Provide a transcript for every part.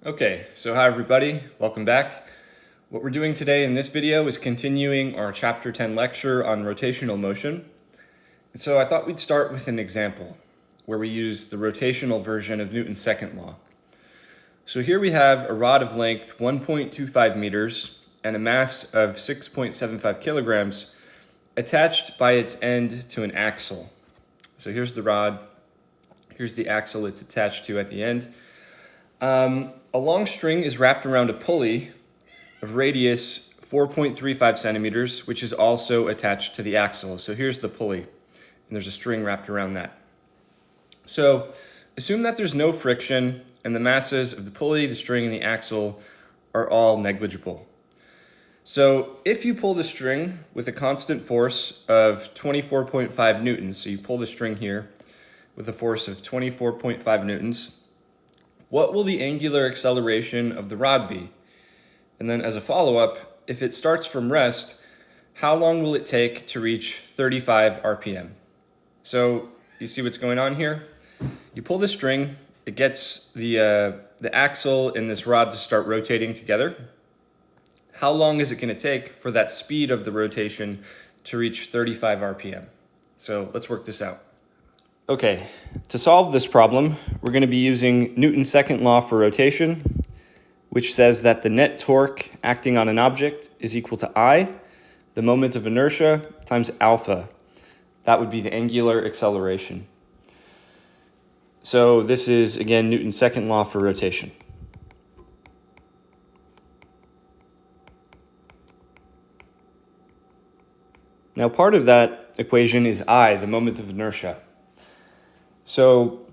Okay, so hi everybody, welcome back. What we're doing today in this video is continuing our Chapter 10 lecture on rotational motion. And so I thought we'd start with an example where we use the rotational version of Newton's second law. So here we have a rod of length 1.25 meters and a mass of 6.75 kilograms attached by its end to an axle. So here's the rod, here's the axle it's attached to at the end. A long string is wrapped around a pulley of radius 4.35 centimeters, which is also attached to the axle. So here's the pulley, and there's a string wrapped around that. So assume that there's no friction, and the masses of the pulley, the string, and the axle are all negligible. So if you pull the string with a constant force of 24.5 newtons, so you pull the string here with a force of 24.5 newtons, what will the angular acceleration of the rod be? And then as a follow-up, if it starts from rest, how long will it take to reach 35 RPM? So you see what's going on here? You pull the string, it gets the axle and this rod to start rotating together. How long is it going to take for that speed of the rotation to reach 35 RPM? So let's work this out. Okay, to solve this problem, we're going to be using Newton's second law for rotation, which says that the net torque acting on an object is equal to I, the moment of inertia, times alpha. That would be the angular acceleration. So this is, again, Newton's second law for rotation. Now, part of that equation is I, the moment of inertia. So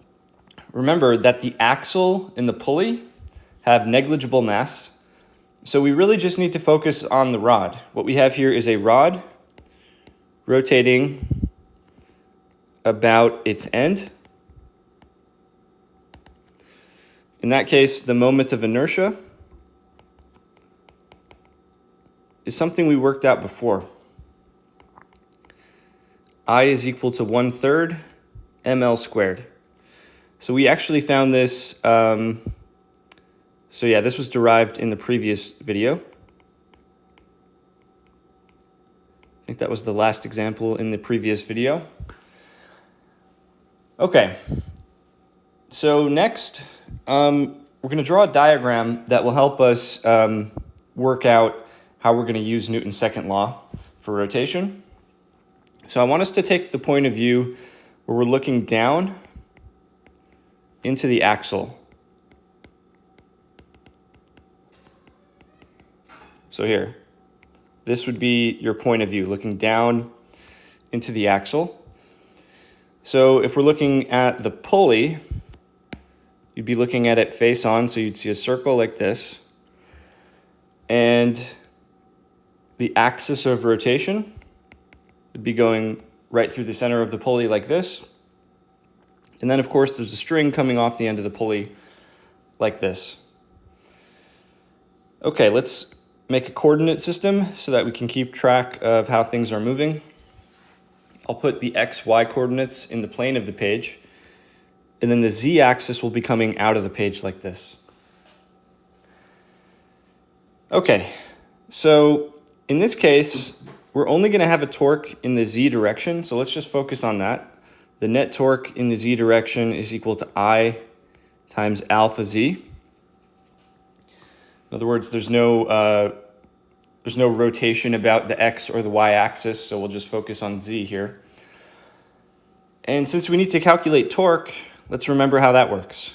remember that the axle and the pulley have negligible mass. So we really just need to focus on the rod. What we have here is a rod rotating about its end. In that case, the moment of inertia is something we worked out before. I is equal to 1/3 ml squared. So we actually found this, this was derived in the previous video. I think that was the last example in the previous video. Okay, so next, we're going to draw a diagram that will help us work out how we're going to use Newton's second law for rotation. So I want us to take the point of view where we're looking down into the axle. So here, this would be your point of view, looking down into the axle. So if we're looking at the pulley, you'd be looking at it face on, so you'd see a circle like this. And the axis of rotation would be going right through the center of the pulley like this. And then, of course, there's a string coming off the end of the pulley like this. Okay, let's make a coordinate system so that we can keep track of how things are moving. I'll put the x, y coordinates in the plane of the page, and then the z-axis will be coming out of the page like this. Okay, so in this case, we're only going to have a torque in the z direction, so let's just focus on that. The net torque in the z direction is equal to I times alpha z. In other words, there's no rotation about the x or the y axis, so we'll just focus on z here. And since we need to calculate torque, let's remember how that works.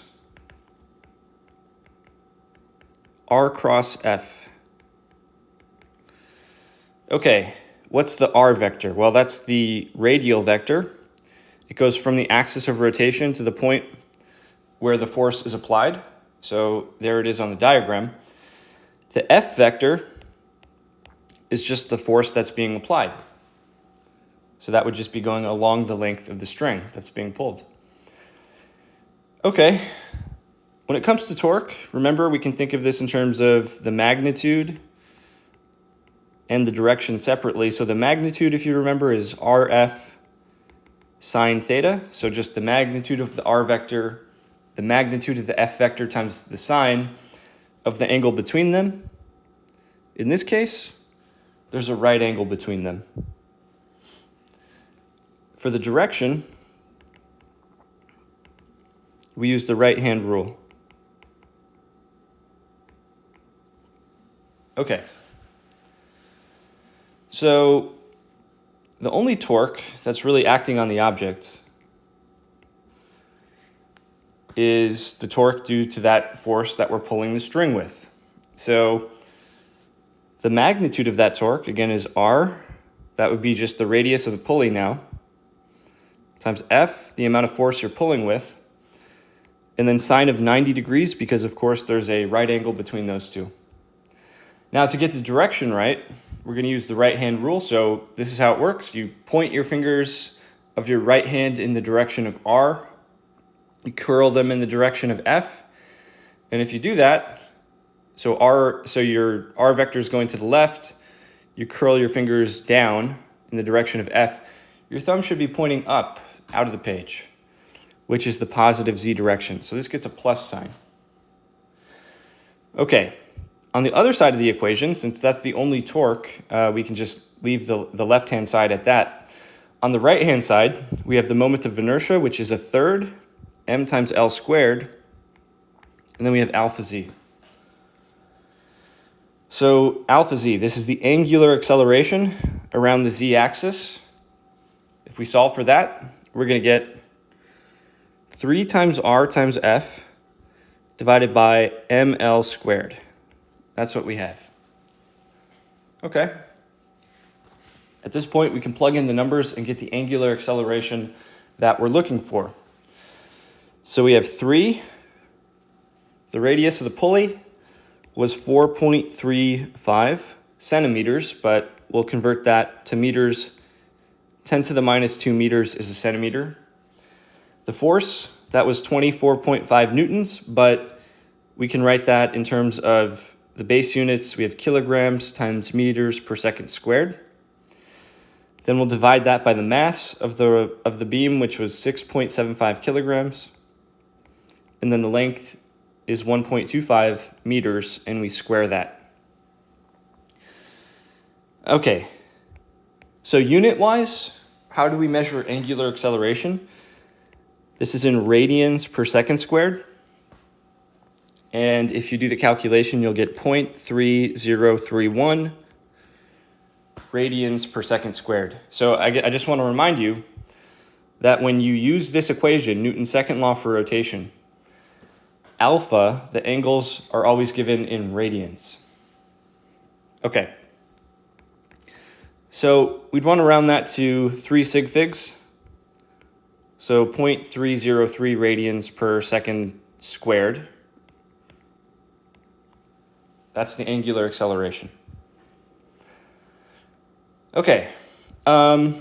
R cross F. Okay, what's the r vector? Well, that's the radial vector. It goes from the axis of rotation to the point where the force is applied. So there it is on the diagram. The F vector is just the force that's being applied. So that would just be going along the length of the string that's being pulled. Okay, when it comes to torque, remember we can think of this in terms of the magnitude and the direction separately. So the magnitude, if you remember, is RF sine theta. So just the magnitude of the r vector, the magnitude of the f vector times the sine. of the angle between them. In this case, there's a right angle between them. For the direction, we use the right-hand rule. Okay. So the only torque that's really acting on the object is the torque due to that force that we're pulling the string with. So the magnitude of that torque, again, is R. That would be just the radius of the pulley now, times F, the amount of force you're pulling with, and then sine of 90 degrees because, of course, there's a right angle between those two. Now, to get the direction right, we're going to use the right-hand rule. So this is how it works. You point your fingers of your right hand in the direction of R. You curl them in the direction of F. And if you do that, so your R vector is going to the left, you curl your fingers down in the direction of F, your thumb should be pointing up out of the page, which is the positive Z direction. So this gets a plus sign. Okay. On the other side of the equation, since that's the only torque, we can just leave the left-hand side at that. On the right-hand side, we have the moment of inertia, which is a third, m times L squared, and then we have alpha Z. So alpha Z, this is the angular acceleration around the Z-axis. If we solve for that, we're going to get 3 times R times F divided by mL squared. That's what we have. Okay. At this point, we can plug in the numbers and get the angular acceleration that we're looking for. So we have 3. The radius of the pulley was 4.35 centimeters, but we'll convert that to meters. 10 to the minus 2 meters is a centimeter. The force, that was 24.5 newtons, but we can write that in terms of the base units. We have kilograms times meters per second squared. Then we'll divide that by the mass of the beam, which was 6.75 kilograms. And then the length is 1.25 meters, and we square that. Okay, so unit-wise, how do we measure angular acceleration? This is in radians per second squared. And if you do the calculation, you'll get 0.3031 radians per second squared. So I just want to remind you that when you use this equation, Newton's second law for rotation, alpha, the angles are always given in radians. Okay. So we'd want to round that to 3 sig figs. So 0.303 radians per second squared. That's the angular acceleration. Okay. The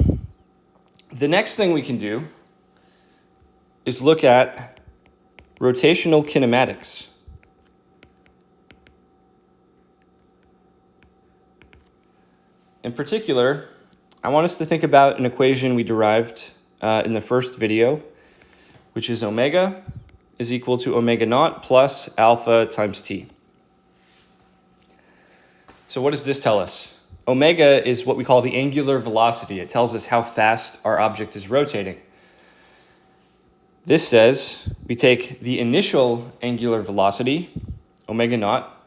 next thing we can do is look at rotational kinematics. In particular, I want us to think about an equation we derived in the first video, which is omega is equal to omega naught plus alpha times t. So what does this tell us? Omega is what we call the angular velocity. It tells us how fast our object is rotating. This says we take the initial angular velocity, omega naught,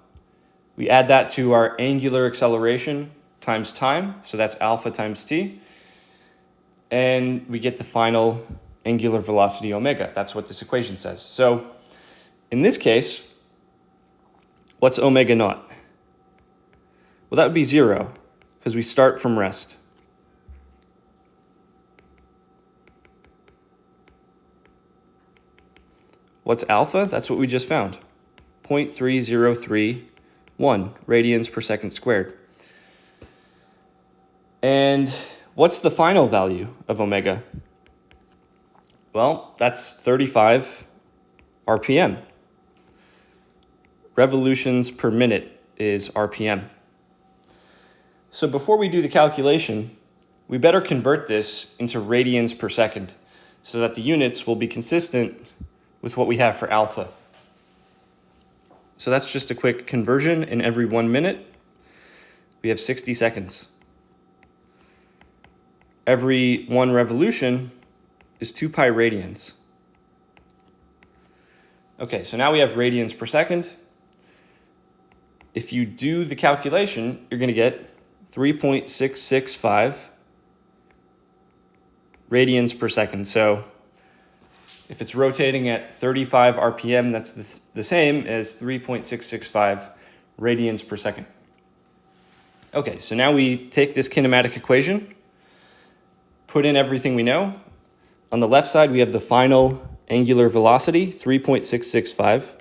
we add that to our angular acceleration times time, so that's alpha times t, and we get the final angular velocity omega. That's what this equation says. So in this case, what's omega naught? Well, that would be 0, because we start from rest. What's alpha? That's what we just found. 0.3031 radians per second squared. And what's the final value of omega? Well, that's 35 RPM. Revolutions per minute is RPM. So before we do the calculation, we better convert this into radians per second so that the units will be consistent with what we have for alpha. So that's just a quick conversion. In every 1 minute, we have 60 seconds. Every 1 revolution is 2 pi radians. Okay, so now we have radians per second. If you do the calculation, you're going to get 3.665 radians per second. So if it's rotating at 35 RPM, that's the same as 3.665 radians per second. Okay, so now we take this kinematic equation, put in everything we know. On the left side, we have the final angular velocity, 3.665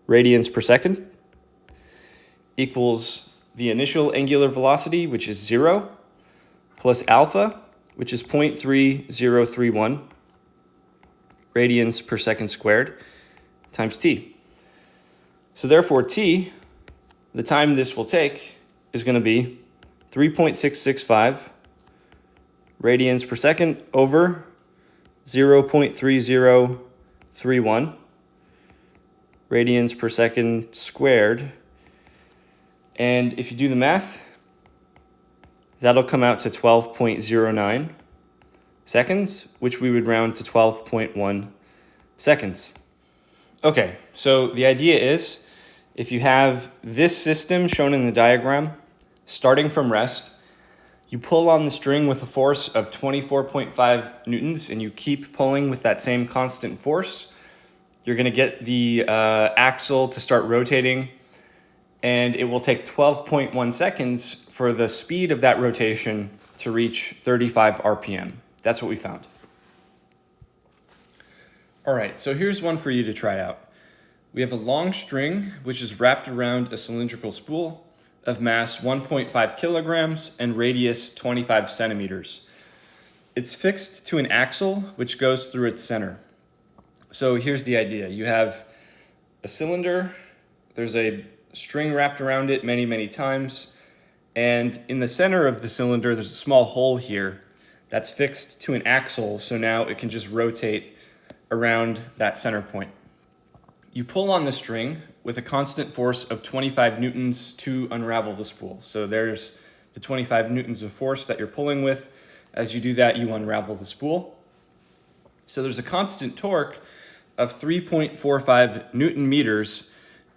radians per second, equals the initial angular velocity, which is 0, plus alpha, which is 0.3031 radians per second squared, times t. So therefore t, the time this will take, is going to be 3.665 radians per second over 0.3031 radians per second squared. And if you do the math, that'll come out to 12.09 seconds, which we would round to 12.1 seconds. Okay, so the idea is, if you have this system shown in the diagram, starting from rest, you pull on the string with a force of 24.5 newtons, and you keep pulling with that same constant force, you're going to get the axle to start rotating, and it will take 12.1 seconds for the speed of that rotation to reach 35 RPM. That's what we found. All right, so here's one for you to try out. We have a long string which is wrapped around a cylindrical spool of mass 1.5 kilograms and radius 25 centimeters. It's fixed to an axle which goes through its center. So here's the idea. You have a cylinder, there's a string wrapped around it many times, and in the center of the cylinder there's a small hole here that's fixed to an axle, so now it can just rotate around that center point. You pull on the string with a constant force of 25 newtons to unravel the spool. So there's the 25 newtons of force that you're pulling with. As you do that, you unravel the spool. So there's a constant torque of 3.45 newton meters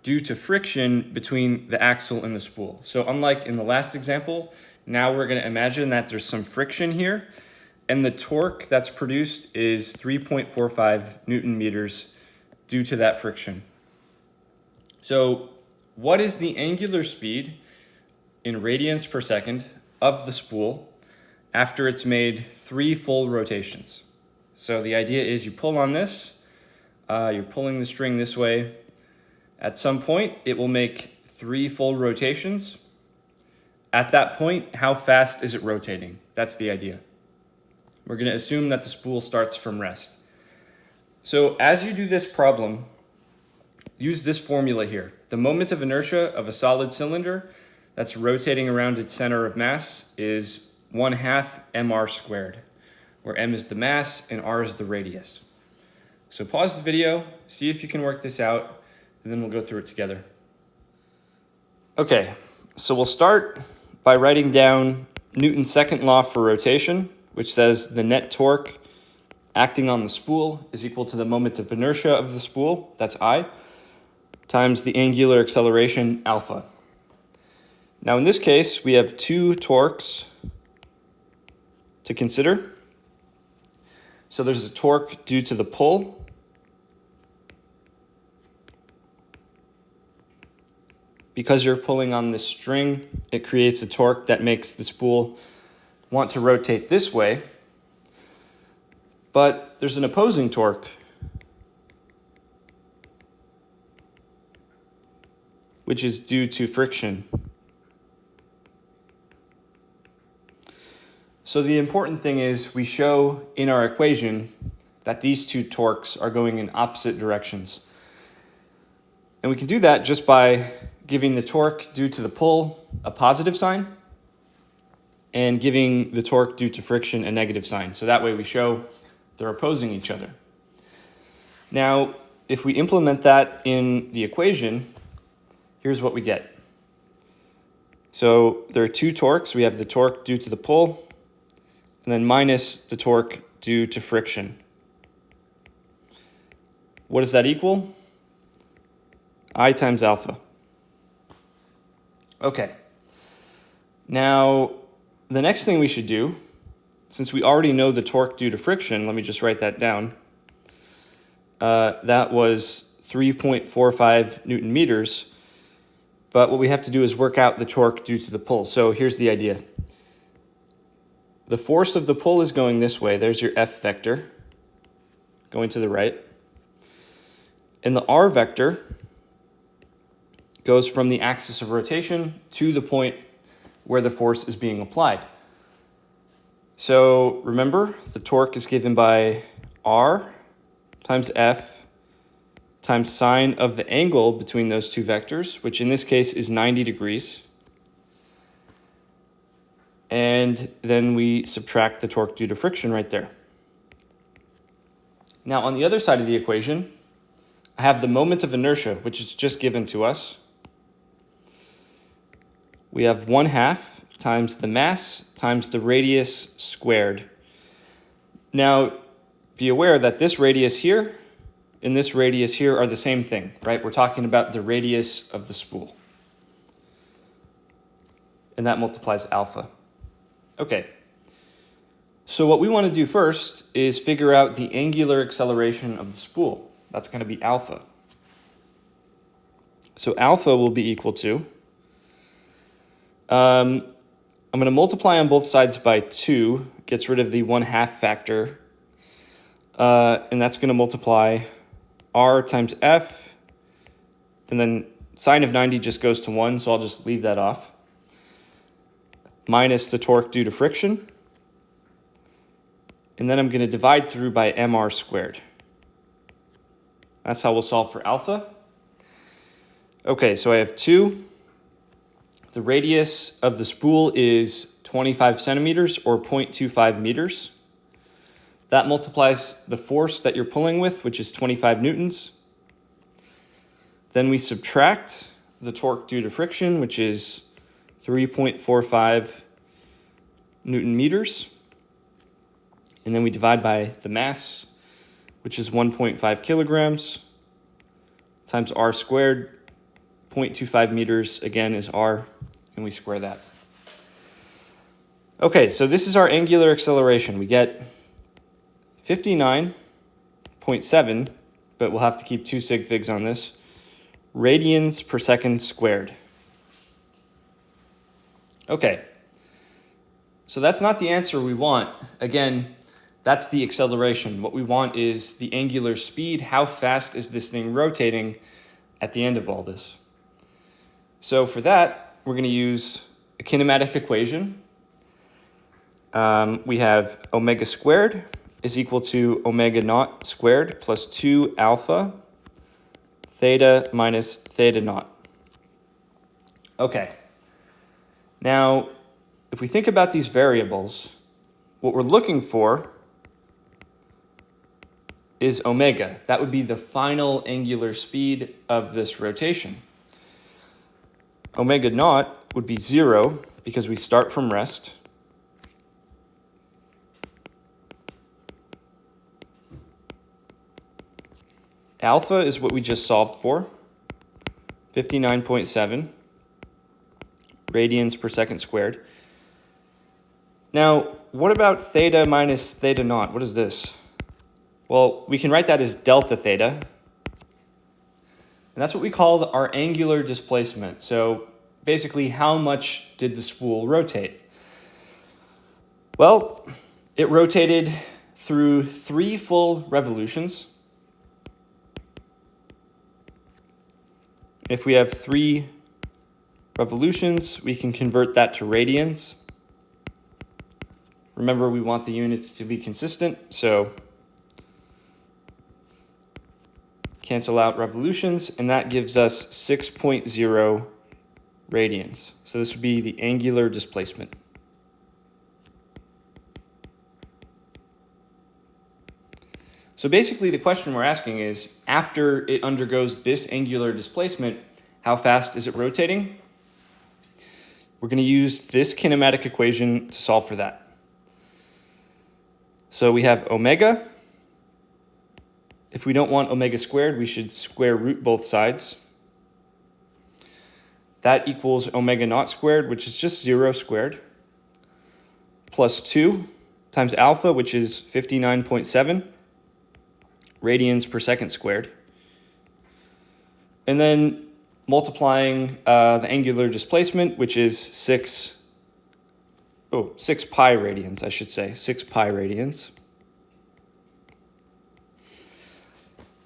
due to friction between the axle and the spool. So unlike in the last example, now we're going to imagine that there's some friction here, and the torque that's produced is 3.45 newton meters due to that friction. So what is the angular speed in radians per second of the spool after it's made 3 full rotations? So the idea is you pull on this, you're pulling the string this way. At some point, it will make 3 full rotations. At that point, how fast is it rotating? That's the idea. We're going to assume that the spool starts from rest. So as you do this problem, use this formula here. The moment of inertia of a solid cylinder that's rotating around its center of mass is 1/2 mr squared, where m is the mass and r is the radius. So pause the video, see if you can work this out, and then we'll go through it together. Okay, so we'll start by writing down Newton's second law for rotation, which says the net torque acting on the spool is equal to the moment of inertia of the spool, that's I, times the angular acceleration alpha. Now in this case, we have 2 torques to consider. So there's a torque due to the pull, because you're pulling on this string, it creates a torque that makes the spool want to rotate this way. But there's an opposing torque, which is due to friction. So the important thing is we show in our equation that these 2 torques are going in opposite directions. And we can do that just by giving the torque due to the pull a positive sign and giving the torque due to friction a negative sign. So that way we show they're opposing each other. Now, if we implement that in the equation, here's what we get. So there are two torques. We have the torque due to the pull, and then minus the torque due to friction. What does that equal? I times alpha. Okay. Now, the next thing we should do, since we already know the torque due to friction, let me just write that down. That was 3.45 Newton meters. But what we have to do is work out the torque due to the pull. So here's the idea. The force of the pull is going this way. There's your F vector going to the right. And the R vector goes from the axis of rotation to the point where the force is being applied. So remember, the torque is given by R times F times sine of the angle between those two vectors, which in this case is 90 degrees. And then we subtract the torque due to friction right there. Now on the other side of the equation, I have the moment of inertia, which is just given to us. We have 1/2 times the mass times the radius squared. Now, be aware that this radius here and this radius here are the same thing, right? We're talking about the radius of the spool. And that multiplies alpha. Okay. So what we want to do first is figure out the angular acceleration of the spool. That's going to be alpha. So alpha will be equal to, I'm going to multiply on both sides by 2, gets rid of the 1/2 factor, and that's going to multiply R times F, and then sine of 90 just goes to 1, so I'll just leave that off, minus the torque due to friction, and then I'm going to divide through by mr squared. That's how we'll solve for alpha. Okay, so I have 2. The radius of the spool is 25 centimeters or 0.25 meters. That multiplies the force that you're pulling with, which is 25 newtons. Then we subtract the torque due to friction, which is 3.45 Newton meters. And then we divide by the mass, which is 1.5 kilograms, times r squared. 0.25 meters, again, is r, and we square that. Okay, so this is our angular acceleration. We get 59.7, but we'll have to keep 2 sig figs on this, radians per second squared. Okay, so that's not the answer we want. Again, that's the acceleration. What we want is the angular speed. How fast is this thing rotating at the end of all this? So for that, we're going to use a kinematic equation. We have omega squared is equal to omega naught squared plus 2 alpha theta minus theta naught. Okay. Now, if we think about these variables, what we're looking for is omega. That would be the final angular speed of this rotation. Omega naught would be 0 because we start from rest. Alpha is what we just solved for, 59.7 radians per second squared. Now, what about theta minus theta naught? What is this? Well, we can write that as delta theta. And that's what we call our angular displacement. So basically, how much did the spool rotate? Well, it rotated through 3 full revolutions. If we have 3 revolutions, we can convert that to radians. Remember, we want the units to be consistent, so cancel out revolutions, and that gives us 6.0 radians. So this would be the angular displacement. So basically the question we're asking is, after it undergoes this angular displacement, how fast is it rotating? We're going to use this kinematic equation to solve for that. So we have omega. If we don't want omega squared, we should square root both sides. That equals omega naught squared, which is just 0 squared, plus 2 times alpha, which is 59.7 radians per second squared. And then multiplying the angular displacement, which is 6 pi radians, I should say, 6 pi radians.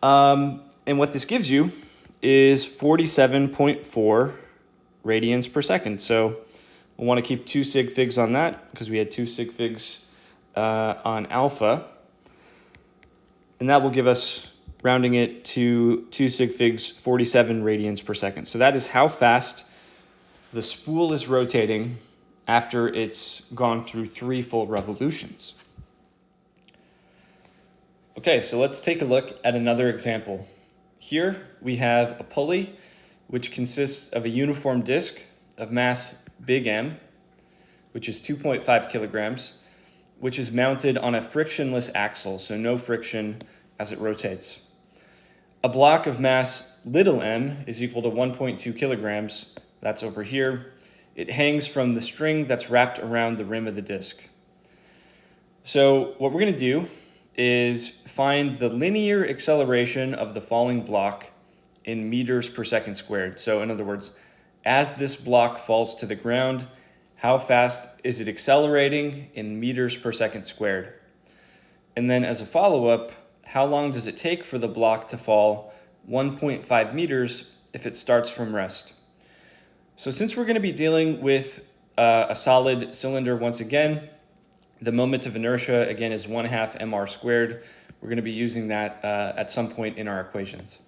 And what this gives you is 47.4 radians per second. So we'll want to keep 2 sig figs on that because we had 2 sig figs on alpha. And that will give us, rounding it to 2 sig figs, 47 radians per second. So that is how fast the spool is rotating after it's gone through 3 full revolutions. Okay, so let's take a look at another example. Here we have a pulley which consists of a uniform disc of mass big M, which is 2.5 kilograms, which is mounted on a frictionless axle, so no friction as it rotates. A block of mass little m is equal to 1.2 kilograms. That's over here. It hangs from the string that's wrapped around the rim of the disc. So what we're going to do is find the linear acceleration of the falling block in meters per second squared. So in other words, as this block falls to the ground, how fast is it accelerating in meters per second squared? And then as a follow-up, how long does it take for the block to fall 1.5 meters if it starts from rest? So since we're going to be dealing with a solid cylinder once again, the moment of inertia again is 1/2 mr squared. We're going to be using that at some point in our equations.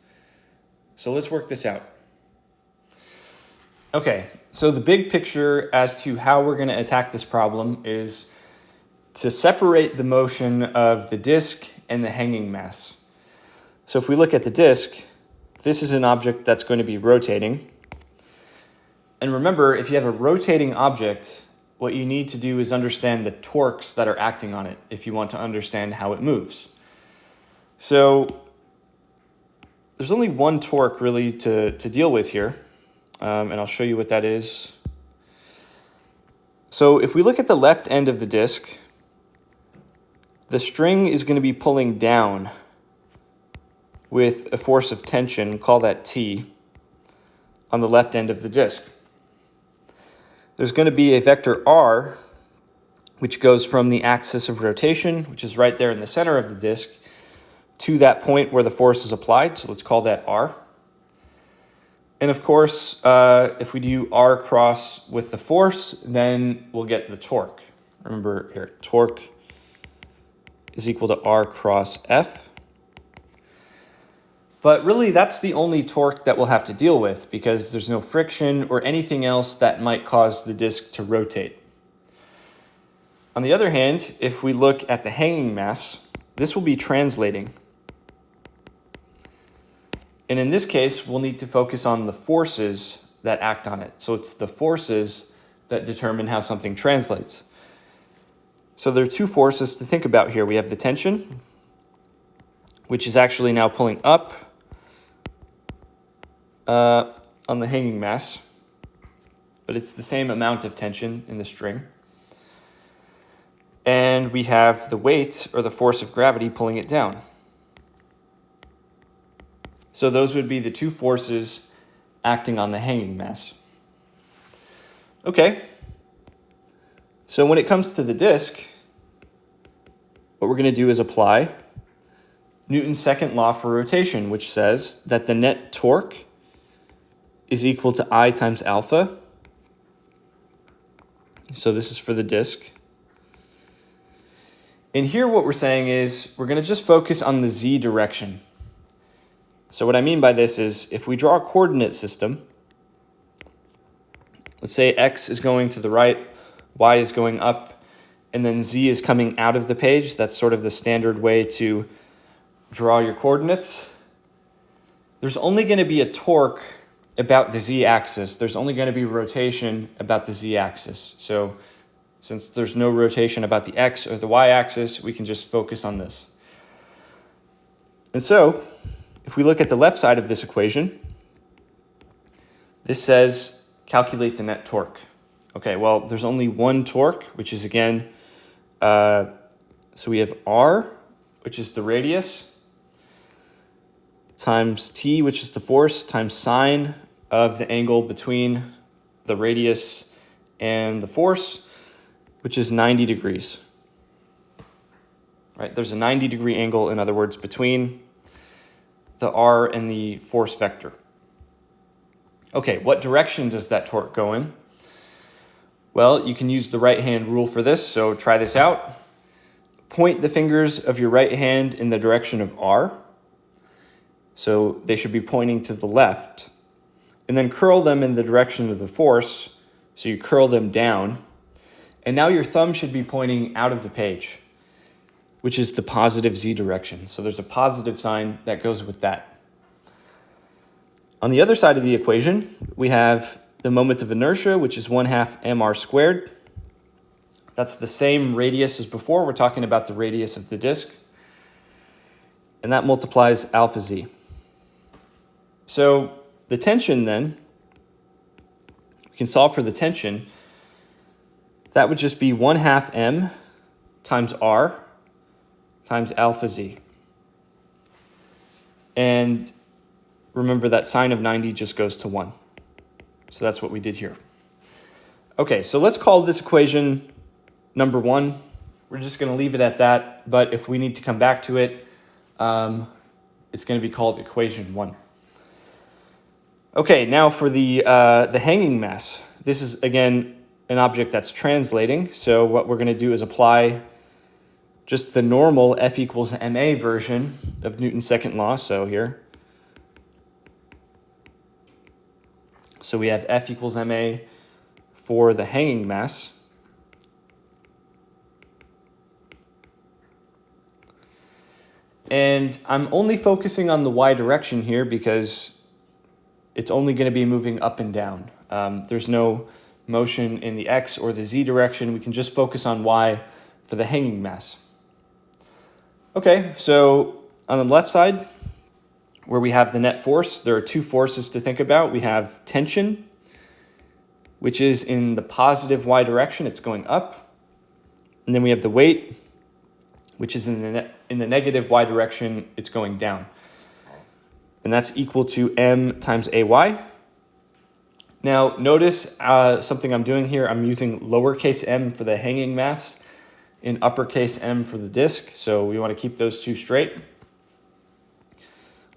So let's work this out. Okay, so the big picture as to how we're going to attack this problem is to separate the motion of the disk and the hanging mass. So if we look at the disk, this is an object that's going to be rotating. And remember, if you have a rotating object, what you need to do is understand the torques that are acting on it if you want to understand how it moves. So there's only one torque really to deal with here, and I'll show you what that is. So if we look at the left end of the disk, the string is going to be pulling down with a force of tension, call that T, on the left end of the disk. There's going to be a vector R, which goes from the axis of rotation, which is right there in the center of the disk, to that point where the force is applied. So let's call that R. And of course, if we do R cross with the force, then we'll get the torque. Remember here, torque is equal to R cross F. But really, that's the only torque that we'll have to deal with because there's no friction or anything else that might cause the disk to rotate. On the other hand, if we look at the hanging mass, this will be translating. And in this case, we'll need to focus on the forces that act on it. So it's the forces that determine how something translates. So there are 2 forces to think about here. We have the tension, which is actually now pulling up on the hanging mass, but it's the same amount of tension in the string. And we have the weight, or the force of gravity, pulling it down. So those would be the 2 forces acting on the hanging mass. Okay, so when it comes to the disk, what we're going to do is apply Newton's second law for rotation, which says that the net torque is equal to I times alpha. So this is for the disk. And here what we're saying is we're going to just focus on the z direction. So what I mean by this is if we draw a coordinate system, let's say x is going to the right, y is going up, and then z is coming out of the page. That's sort of the standard way to draw your coordinates, there's only going to be a torque about the z-axis. There's only going to be rotation about the z-axis. So since there's no rotation about the x or the y-axis, we can just focus on this. And so if we look at the left side of this equation, this says calculate the net torque. Okay, well, there's only one torque, which is again, so we have r, which is the radius, times t, which is the force, times sine of the angle between the radius and the force, which is 90 degrees. Right? There's a 90-degree angle, in other words, between the r and the force vector. Okay, what direction does that torque go in? Well, you can use the right-hand rule for this, so try this out. Point the fingers of your right hand in the direction of r. So they should be pointing to the left. And then curl them in the direction of the force. So you curl them down. And now your thumb should be pointing out of the page, which is the positive z direction. So there's a positive sign that goes with that. On the other side of the equation, we have the moment of inertia, which is 1/2 mr squared. That's the same radius as before. We're talking about the radius of the disk. And that multiplies alpha z. So the tension then, we can solve for the tension. That would just be 1/2 m times r times alpha z. And remember that sine of 90 just goes to 1. So that's what we did here. Okay, so let's call this equation number 1. We're just going to leave it at that, but if we need to come back to it, it's going to be called equation 1. Okay, now for the hanging mass. This is, again, an object that's translating. So what we're going to do is apply just the normal F equals ma version of Newton's second law. So here. So we have F equals ma for the hanging mass. And I'm only focusing on the y direction here because it's only going to be moving up and down. There's no motion in the x or the z direction. We can just focus on y for the hanging mass. Okay, so on the left side, where we have the net force, there are two forces to think about. We have tension, which is in the positive y direction. It's going up. And then we have the weight, which is in the negative y direction. It's going down. And that's equal to m times ay. Now, notice something I'm doing here. I'm using lowercase m for the hanging mass and uppercase m for the disk. So we want to keep those two straight.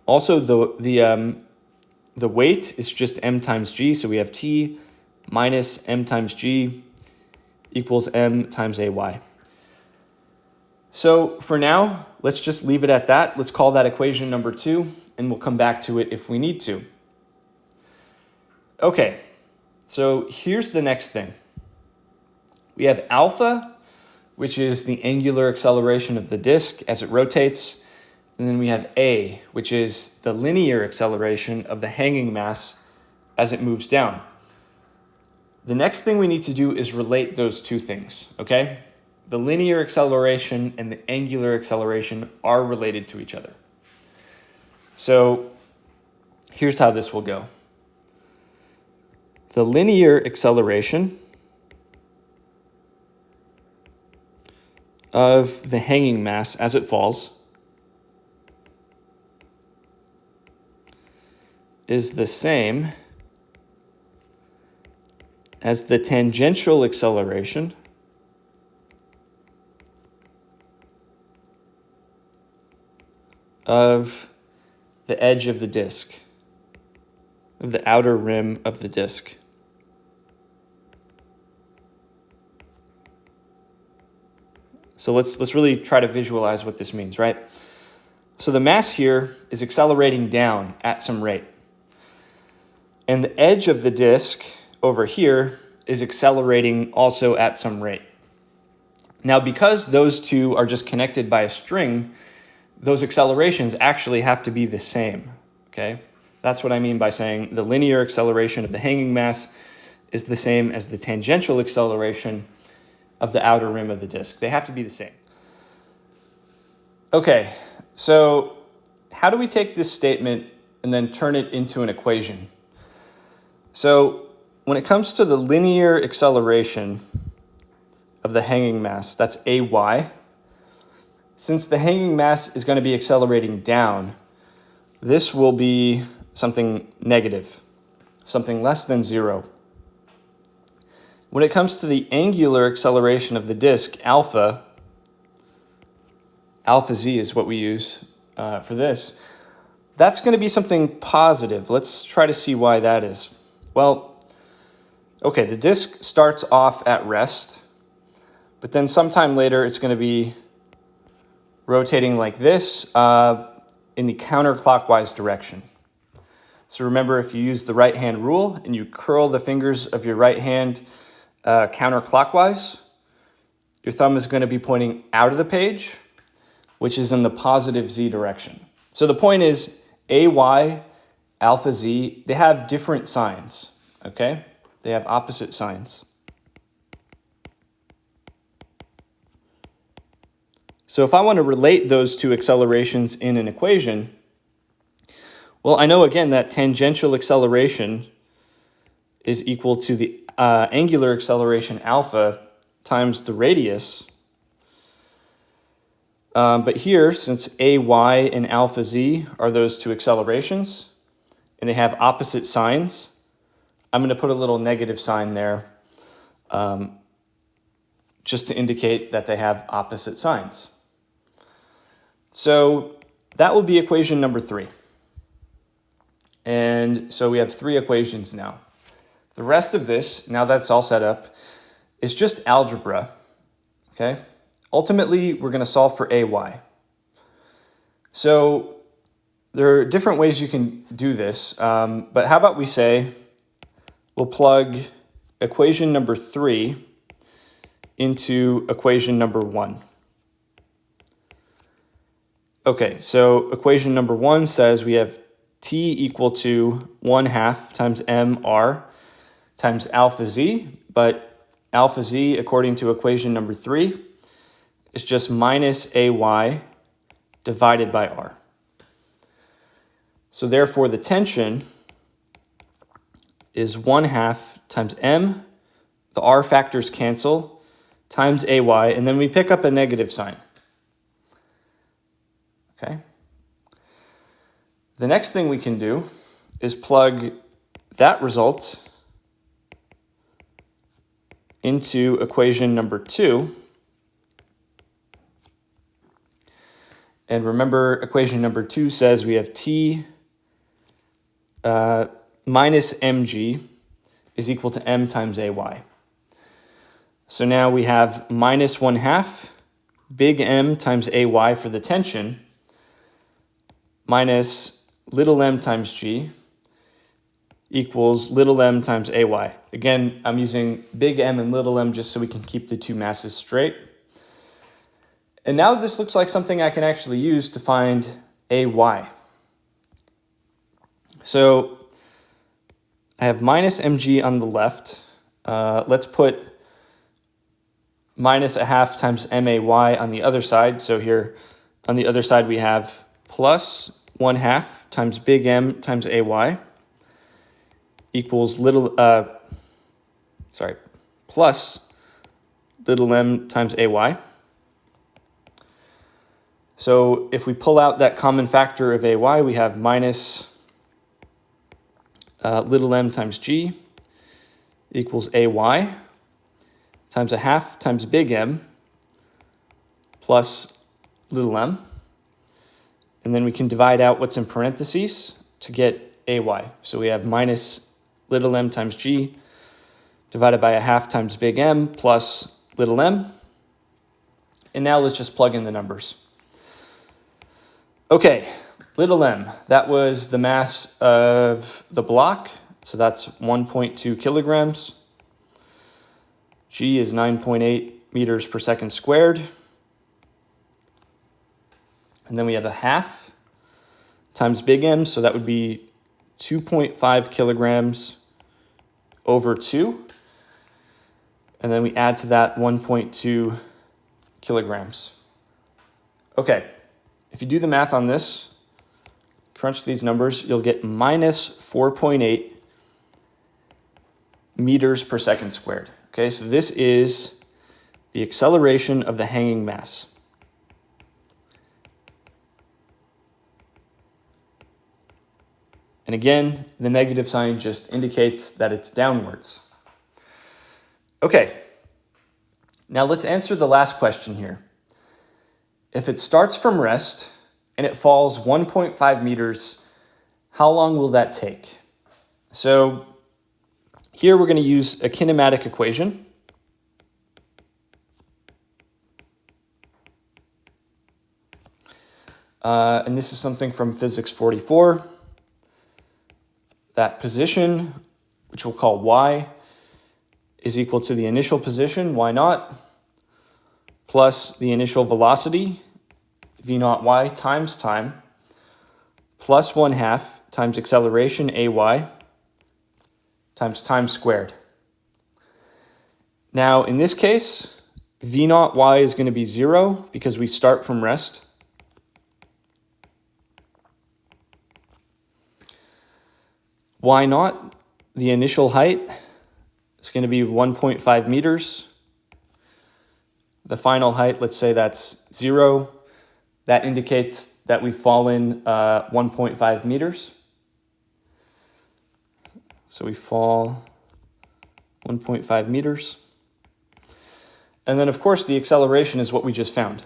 Also, the weight is just m times g. So we have t minus m times g equals m times ay. So for now, let's just leave it at that. Let's call that equation number 2, and we'll come back to it if we need to. Okay, so here's the next thing. We have alpha, which is the angular acceleration of the disk as it rotates. And then we have a, which is the linear acceleration of the hanging mass as it moves down. The next thing we need to do is relate those two things, okay? The linear acceleration and the angular acceleration are related to each other. So here's how this will go. The linear acceleration of the hanging mass as it falls is the same as the tangential acceleration of the edge of the disk, of the outer rim of the disk. So let's really try to visualize what this means, right? So the mass here is accelerating down at some rate. And the edge of the disk over here is accelerating also at some rate. Now, because those two are just connected by a string, those accelerations actually have to be the same, okay? That's what I mean by saying the linear acceleration of the hanging mass is the same as the tangential acceleration of the outer rim of the disk. They have to be the same. Okay, so how do we take this statement and then turn it into an equation? So when it comes to the linear acceleration of the hanging mass, that's AY, since the hanging mass is going to be accelerating down, this will be something negative, something less than 0. When it comes to the angular acceleration of the disk, alpha z is what we use for this, that's going to be something positive. Let's try to see why that is. Well, okay, the disk starts off at rest, but then sometime later it's going to be rotating like this in the counterclockwise direction. So remember, if you use the right hand rule and you curl the fingers of your right hand counterclockwise, your thumb is going to be pointing out of the page, which is in the positive z direction. So the point is, AY, alpha z, they have different signs, okay? They have opposite signs. So if I want to relate those two accelerations in an equation, well, I know again that tangential acceleration is equal to the angular acceleration alpha times the radius. But here, since AY and alpha z are those two accelerations, and they have opposite signs, I'm going to put a little negative sign there just to indicate that they have opposite signs. So that will be equation number 3. And so we have 3 equations now. The rest of this, now that's all set up, is just algebra, okay? Ultimately, we're going to solve for AY. So there are different ways you can do this, but how about we say we'll plug equation number 3 into equation number 1. Okay, so equation number 1 says we have t equal to 1/2 times mr times alpha z, but alpha z, according to equation number 3, is just minus AY divided by r. So therefore, the tension is 1/2 times m, the r factors cancel, times AY, and then we pick up a negative sign. Okay. The next thing we can do is plug that result into equation number 2. And remember, equation number 2 says we have t minus mg is equal to m times AY. So now we have minus 1/2 big M times AY for the tension minus little m times g equals little m times AY. Again, I'm using big M and little m just so we can keep the two masses straight. And now this looks like something I can actually use to find AY. So I have minus mg on the left. Let's put minus 1/2 times MAY on the other side. So here on the other side we have plus 1/2 times big M times AY equals plus little m times AY. So if we pull out that common factor of AY, we have minus little m times g equals AY times 1/2 times big M plus little m. And then we can divide out what's in parentheses to get AY. So we have minus little m times g divided by 1/2 times big M plus little m. And now let's just plug in the numbers. Okay, little m, that was the mass of the block. So that's 1.2 kilograms. G is 9.8 meters per second squared. And then we have a half times big M, so that would be 2.5 kilograms over 2. And then we add to that 1.2 kilograms. Okay, if you do the math on this, crunch these numbers, you'll get minus 4.8 meters per second squared. Okay, so this is the acceleration of the hanging mass. And again, the negative sign just indicates that it's downwards. Okay, now let's answer the last question here. If it starts from rest and it falls 1.5 meters, how long will that take? So here we're going to use a kinematic equation. And this is something from Physics 44. That position, which we'll call y, is equal to the initial position, y naught, plus the initial velocity, v naught y, times time, plus 1/2 times acceleration, ay, times time squared. Now, in this case, v naught y is going to be 0 because we start from rest. Y naught, the initial height, is going to be 1.5 meters. The final height, let's say that's 0. That indicates that we've fallen 1.5 meters. So we fall 1.5 meters. And then, of course, the acceleration is what we just found,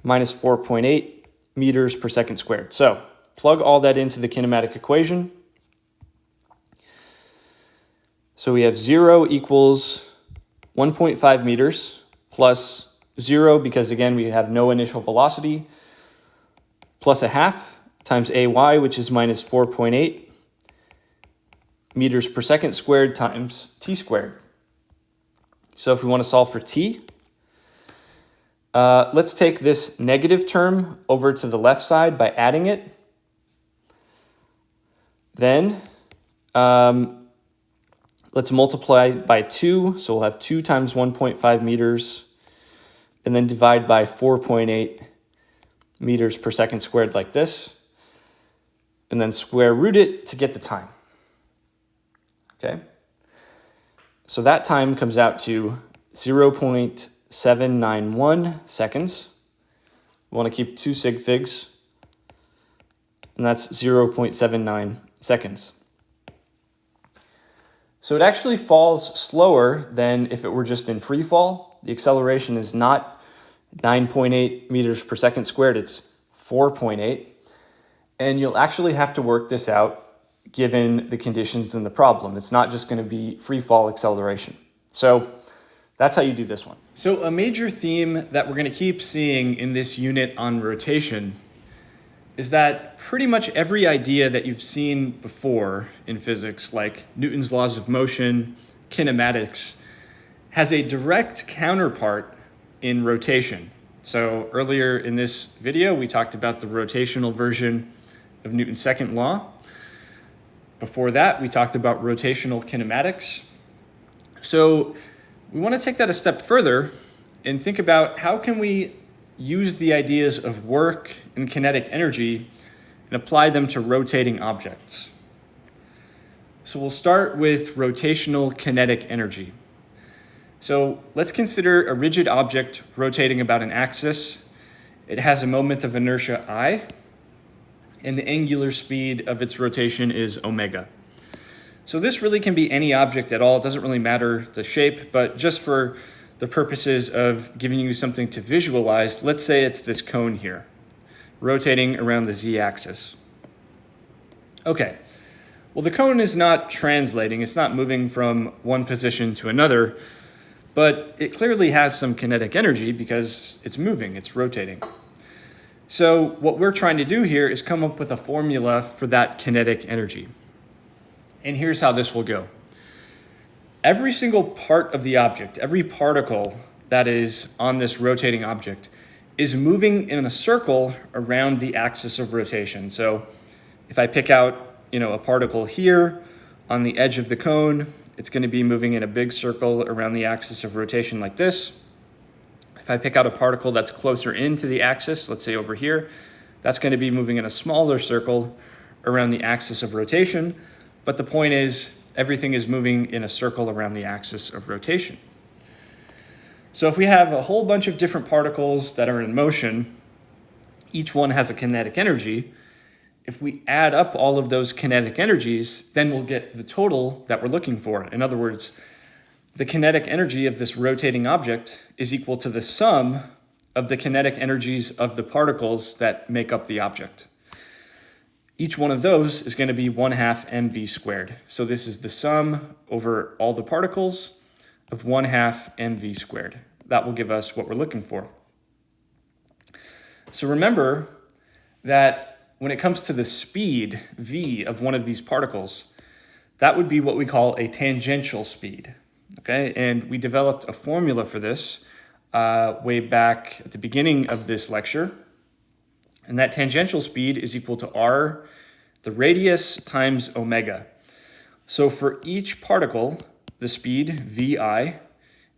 minus 4.8 meters per second squared. So plug all that into the kinematic equation. So we have 0 equals 1.5 meters plus 0, because again, we have no initial velocity, plus 1/2 times ay, which is minus 4.8 meters per second squared times t squared. So if we want to solve for t, let's take this negative term over to the left side by adding it. Then let's multiply by 2, so we'll have 2 times 1.5 meters, and then divide by 4.8 meters per second squared like this, and then square root it to get the time. Okay? So that time comes out to 0.791 seconds. We want to keep 2 sig figs, and that's 0.79 seconds. So it actually falls slower than if it were just in free fall. The acceleration is not 9.8 meters per second squared, it's 4.8. And you'll actually have to work this out given the conditions in the problem. It's not just going to be free fall acceleration. So that's how you do this one. So a major theme that we're going to keep seeing in this unit on rotation is that pretty much every idea that you've seen before in physics, like Newton's laws of motion, kinematics, has a direct counterpart in rotation. So earlier in this video, we talked about the rotational version of Newton's second law. Before that, we talked about rotational kinematics. So we want to take that a step further and think about how can we use the ideas of work and kinetic energy and apply them to rotating objects. So we'll start with rotational kinetic energy. So let's consider a rigid object rotating about an axis. It has a moment of inertia I, and the angular speed of its rotation is omega. So this really can be any object at all. It doesn't really matter the shape, but just for the purposes of giving you something to visualize, let's say it's this cone here, rotating around the z-axis. Okay, well, the cone is not translating. It's not moving from one position to another, but it clearly has some kinetic energy because it's moving, it's rotating. So what we're trying to do here is come up with a formula for that kinetic energy. And here's how this will go. Every single part of the object, every particle that is on this rotating object, is moving in a circle around the axis of rotation. So if I pick out, a particle here on the edge of the cone, it's going to be moving in a big circle around the axis of rotation like this. If I pick out a particle that's closer into the axis, let's say over here, that's going to be moving in a smaller circle around the axis of rotation. But the point is, everything is moving in a circle around the axis of rotation. So if we have a whole bunch of different particles that are in motion, each one has a kinetic energy. If we add up all of those kinetic energies, then we'll get the total that we're looking for. In other words, the kinetic energy of this rotating object is equal to the sum of the kinetic energies of the particles that make up the object. Each one of those is going to be 1/2 mv squared. So this is the sum over all the particles of 1/2 mv squared. That will give us what we're looking for. So remember that when it comes to the speed, v, of one of these particles, that would be what we call a tangential speed, okay? And we developed a formula for this way back at the beginning of this lecture. And that tangential speed is equal to r, the radius, times omega. So for each particle, the speed, vi,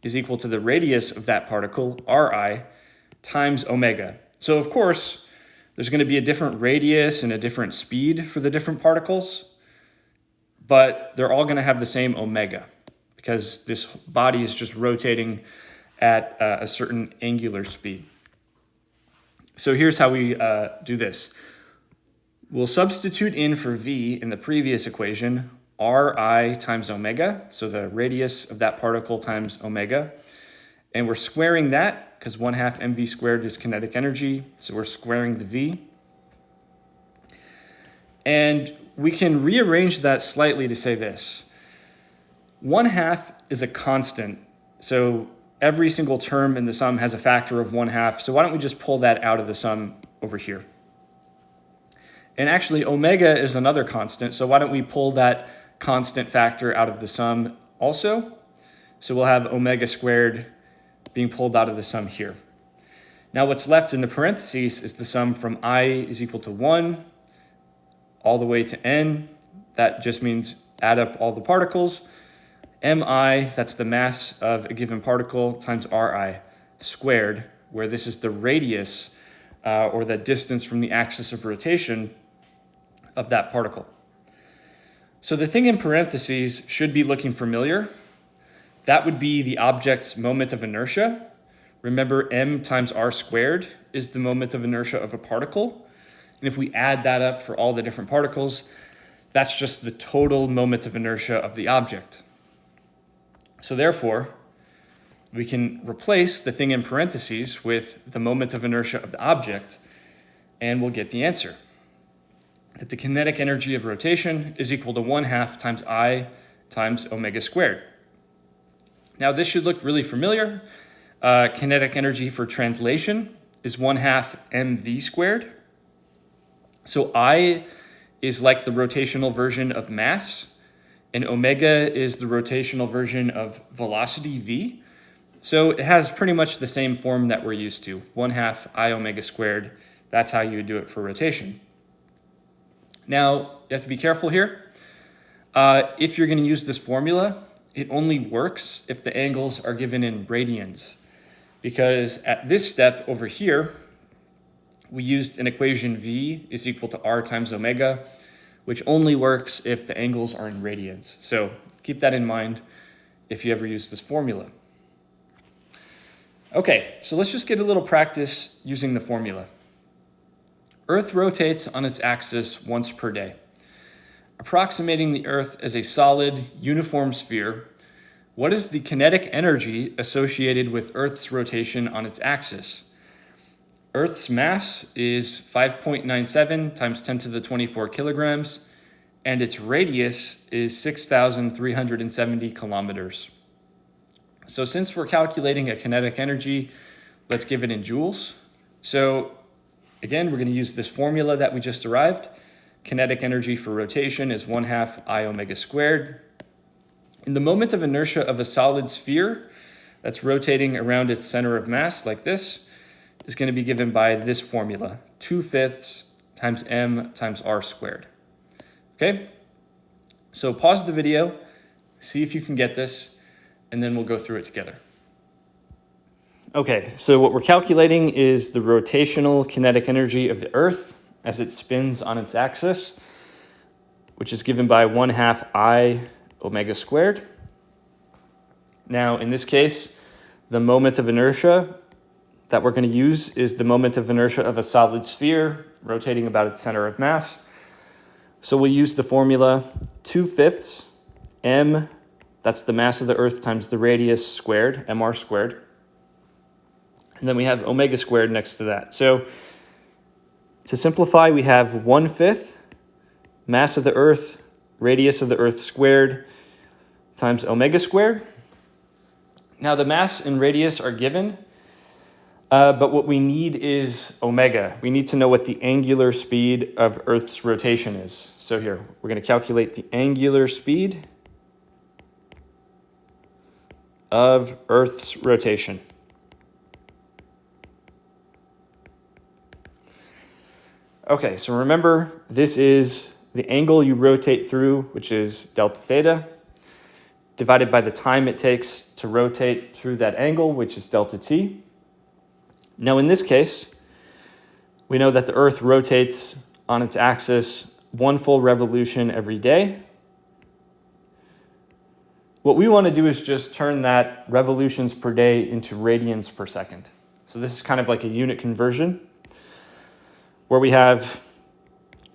is equal to the radius of that particle, ri, times omega. So of course, there's going to be a different radius and a different speed for the different particles, but they're all going to have the same omega because this body is just rotating at a certain angular speed. So here's how we do this. We'll substitute in for v in the previous equation, ri times omega, so the radius of that particle times omega, and we're squaring that because 1/2 mv squared is kinetic energy, so we're squaring the v. And we can rearrange that slightly to say this. 1/2 is a constant, so every single term in the sum has a factor of 1/2, so why don't we just pull that out of the sum over here? And actually, omega is another constant, so why don't we pull that constant factor out of the sum also? So we'll have omega squared being pulled out of the sum here. Now what's left in the parentheses is the sum from I is equal to 1 all the way to n. That just means add up all the particles. Mi, that's the mass of a given particle, times ri squared, where this is the radius or the distance from the axis of rotation of that particle. So the thing in parentheses should be looking familiar. That would be the object's moment of inertia. Remember, m times r squared is the moment of inertia of a particle. And if we add that up for all the different particles, that's just the total moment of inertia of the object. So therefore, we can replace the thing in parentheses with the moment of inertia of the object, and we'll get the answer. That the kinetic energy of rotation is equal to 1/2 times I times omega squared. Now this should look really familiar. Kinetic energy for translation is 1/2 mv squared. So I is like the rotational version of mass, and omega is the rotational version of velocity v. So it has pretty much the same form that we're used to, 1/2 I omega squared. That's how you would do it for rotation. Now, you have to be careful here. If you're going to use this formula, it only works if the angles are given in radians, because at this step over here, we used an equation v is equal to r times omega, which only works if the angles are in radians. So keep that in mind if you ever use this formula. Okay, so let's just get a little practice using the formula. Earth rotates on its axis once per day. Approximating the Earth as a solid, uniform sphere, what is the kinetic energy associated with Earth's rotation on its axis? Earth's mass is 5.97 times 10 to the 24 kilograms, and its radius is 6,370 kilometers. So since we're calculating a kinetic energy, let's give it in joules. So again, we're going to use this formula that we just derived. Kinetic energy for rotation is 1/2 I omega squared. In the moment of inertia of a solid sphere that's rotating around its center of mass like this, is going to be given by this formula, 2/5 times m times r squared. Okay, so pause the video, see if you can get this, and then we'll go through it together. Okay, so what we're calculating is the rotational kinetic energy of the Earth as it spins on its axis, which is given by 1/2 I omega squared. Now, in this case, the moment of inertia that we're going to use is the moment of inertia of a solid sphere rotating about its center of mass. So we'll use the formula 2/5 m, that's the mass of the Earth, times the radius squared, mr squared. And then we have omega squared next to that. So to simplify, we have 1/5 mass of the Earth, radius of the Earth squared, times omega squared. Now the mass and radius are given, but what we need is omega. We need to know what the angular speed of Earth's rotation is. So here, we're going to calculate the angular speed of Earth's rotation. Okay, so remember, this is the angle you rotate through, which is delta theta, divided by the time it takes to rotate through that angle, which is delta t. Now in this case, we know that the Earth rotates on its axis 1 full revolution every day. What we want to do is just turn that revolutions per day into radians per second. So this is kind of like a unit conversion, where we have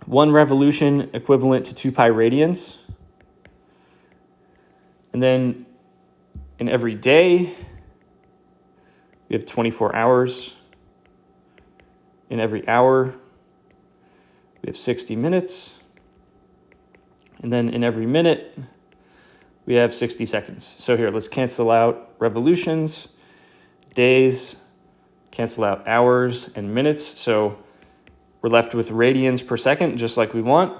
1 revolution equivalent to 2 pi radians. And then in every day, we have 24 hours. In every hour, we have 60 minutes. And then in every minute, we have 60 seconds. So here, let's cancel out revolutions, days, cancel out hours and minutes. So we're left with radians per second, just like we want.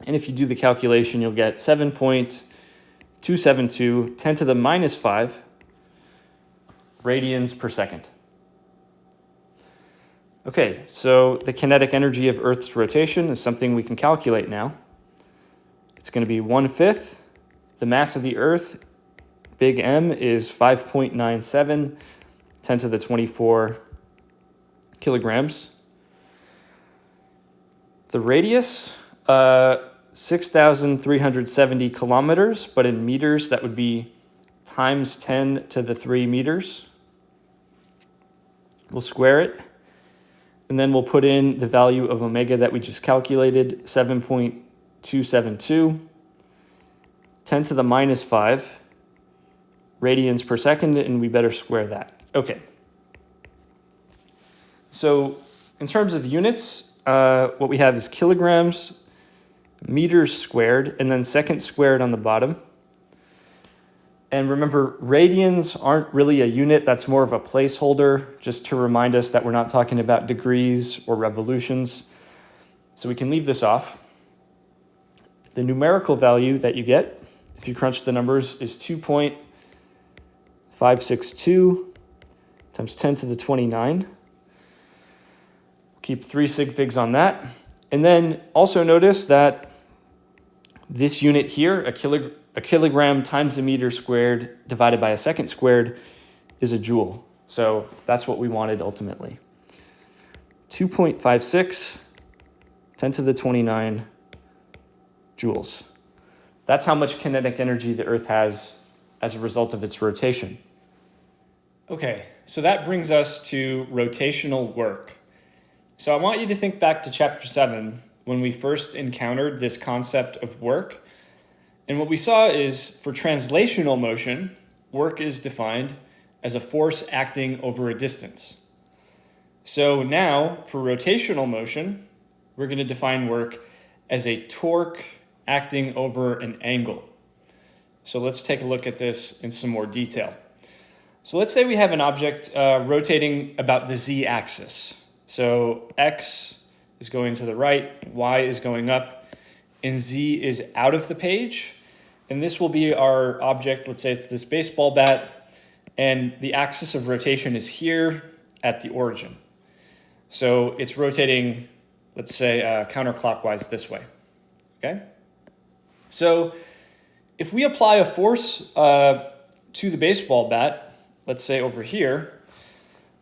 And if you do the calculation, you'll get 7.272 10 to the minus 5 radians per second. Okay, so the kinetic energy of Earth's rotation is something we can calculate now. It's going to be 1/5. The mass of the Earth, big M, is 5.97 10 to the 24 kilograms. The radius, 6,370 kilometers, but in meters, that would be times 10 to the 3 meters. We'll square it, and then we'll put in the value of omega that we just calculated, 7.272, 10 to the minus 5 radians per second, and we better square that. Okay. So in terms of units, what we have is kilograms, meters squared, and then seconds squared on the bottom. And remember, radians aren't really a unit, that's more of a placeholder, just to remind us that we're not talking about degrees or revolutions. So we can leave this off. The numerical value that you get, if you crunch the numbers, is 2.562 times 10 to the 29. Keep 3 sig figs on that. And then also notice that this unit here, a kilogram times a meter squared divided by a second squared, is a joule. So that's what we wanted ultimately. 2.56 10 to the 29 joules. That's how much kinetic energy the Earth has as a result of its rotation. Okay, so that brings us to rotational work. So I want you to think back to chapter 7 when we first encountered this concept of work. And what we saw is for translational motion, work is defined as a force acting over a distance. So now for rotational motion, we're going to define work as a torque acting over an angle. So let's take a look at this in some more detail. So let's say we have an object rotating about the z-axis. So x is going to the right, y is going up, and z is out of the page. And this will be our object. Let's say it's this baseball bat, and the axis of rotation is here, at the origin. So it's rotating, let's say, counterclockwise this way, okay? So if we apply a force to the baseball bat, let's say over here,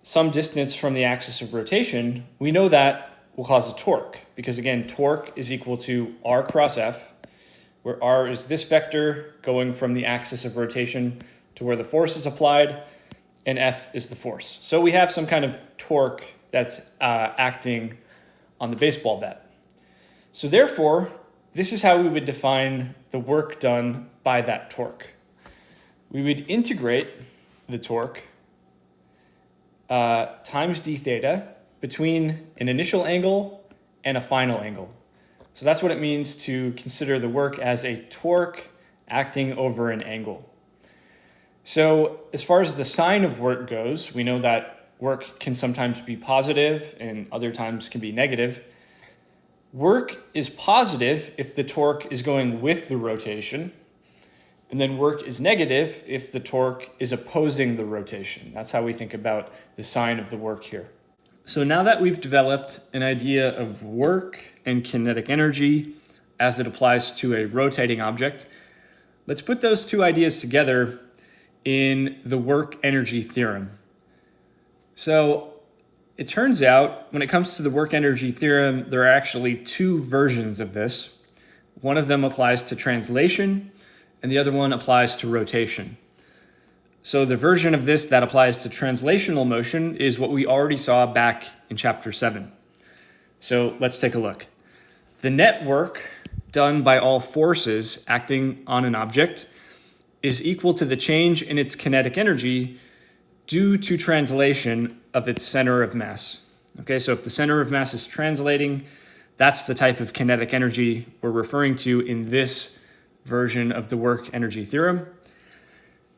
some distance from the axis of rotation, we know that will cause a torque, because again, torque is equal to r cross f, where r is this vector going from the axis of rotation to where the force is applied, and f is the force. So we have some kind of torque that's acting on the baseball bat. So therefore, this is how we would define the work done by that torque. We would integrate the torque times d theta between an initial angle and a final angle. So that's what it means to consider the work as a torque acting over an angle. So as far as the sign of work goes, we know that work can sometimes be positive and other times can be negative. Work is positive if the torque is going with the rotation, and then work is negative if the torque is opposing the rotation. That's how we think about the sign of the work here. So now that we've developed an idea of work and kinetic energy as it applies to a rotating object, let's put those two ideas together in the work-energy theorem. So it turns out when it comes to the work-energy theorem, there are actually two versions of this. One of them applies to translation, and the other one applies to rotation. So the version of this that applies to translational motion is what we already saw back in chapter 7. So let's take a look. The net work done by all forces acting on an object is equal to the change in its kinetic energy due to translation of its center of mass. Okay, so if the center of mass is translating, that's the type of kinetic energy we're referring to in this version of the work-energy theorem.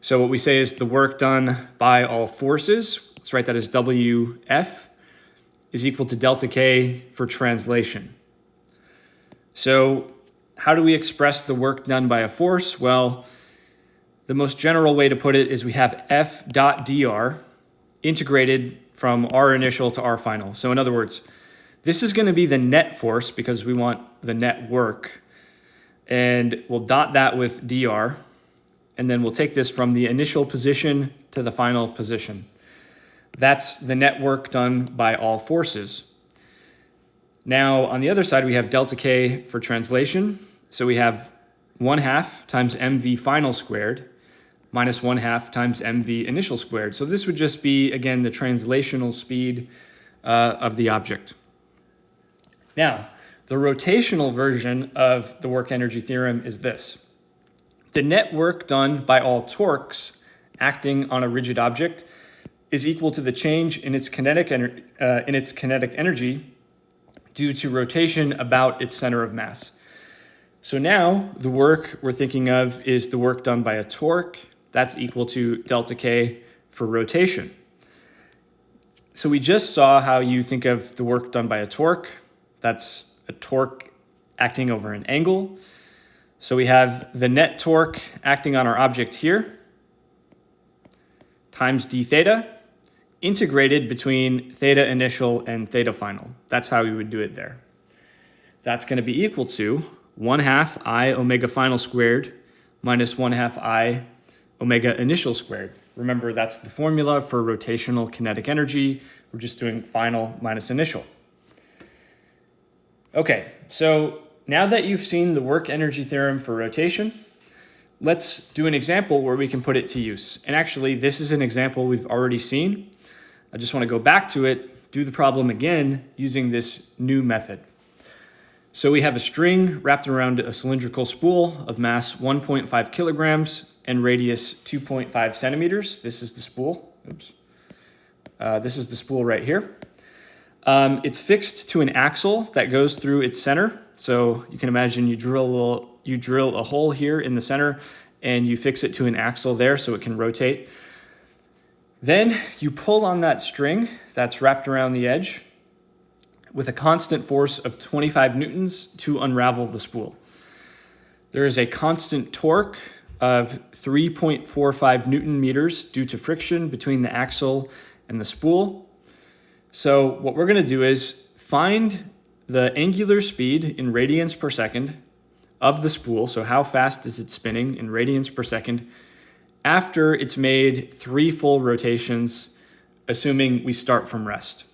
So what we say is the work done by all forces, let's write that as WF, is equal to delta K for translation. So how do we express the work done by a force? Well, the most general way to put it is we have F dot dr integrated from R initial to R final. So in other words, this is going to be the net force because we want the net work. And we'll dot that with dr. And then we'll take this from the initial position to the final position. That's the net work done by all forces. Now, on the other side, we have delta K for translation. So we have 1/2 times mv final squared minus 1/2 times mv initial squared. So this would just be, again, the translational speed of the object. Now, the rotational version of the work-energy theorem is this. The net work done by all torques acting on a rigid object is equal to the change in its kinetic energy due to rotation about its center of mass. So now the work we're thinking of is the work done by a torque. That's equal to delta K for rotation. So we just saw how you think of the work done by a torque. That's a torque acting over an angle. So we have the net torque acting on our object here times d theta integrated between theta initial and theta final. That's how we would do it there. That's going to be equal to 1/2 I omega final squared minus 1/2 I omega initial squared. Remember, that's the formula for rotational kinetic energy. We're just doing final minus initial. Okay, so now that you've seen the work-energy theorem for rotation, let's do an example where we can put it to use. And actually, this is an example we've already seen. I just want to go back to it, do the problem again using this new method. So we have a string wrapped around a cylindrical spool of mass 1.5 kilograms and radius 2.5 centimeters. This is the spool. Oops. This is the spool right here. It's fixed to an axle that goes through its center. So you can imagine you drill a hole here in the center and you fix it to an axle there so it can rotate. Then you pull on that string that's wrapped around the edge with a constant force of 25 newtons to unravel the spool. There is a constant torque of 3.45 Newton meters due to friction between the axle and the spool. So what we're going to do is find the angular speed in radians per second of the spool. So how fast is it spinning in radians per second after it's made 3 full rotations, assuming we start from rest.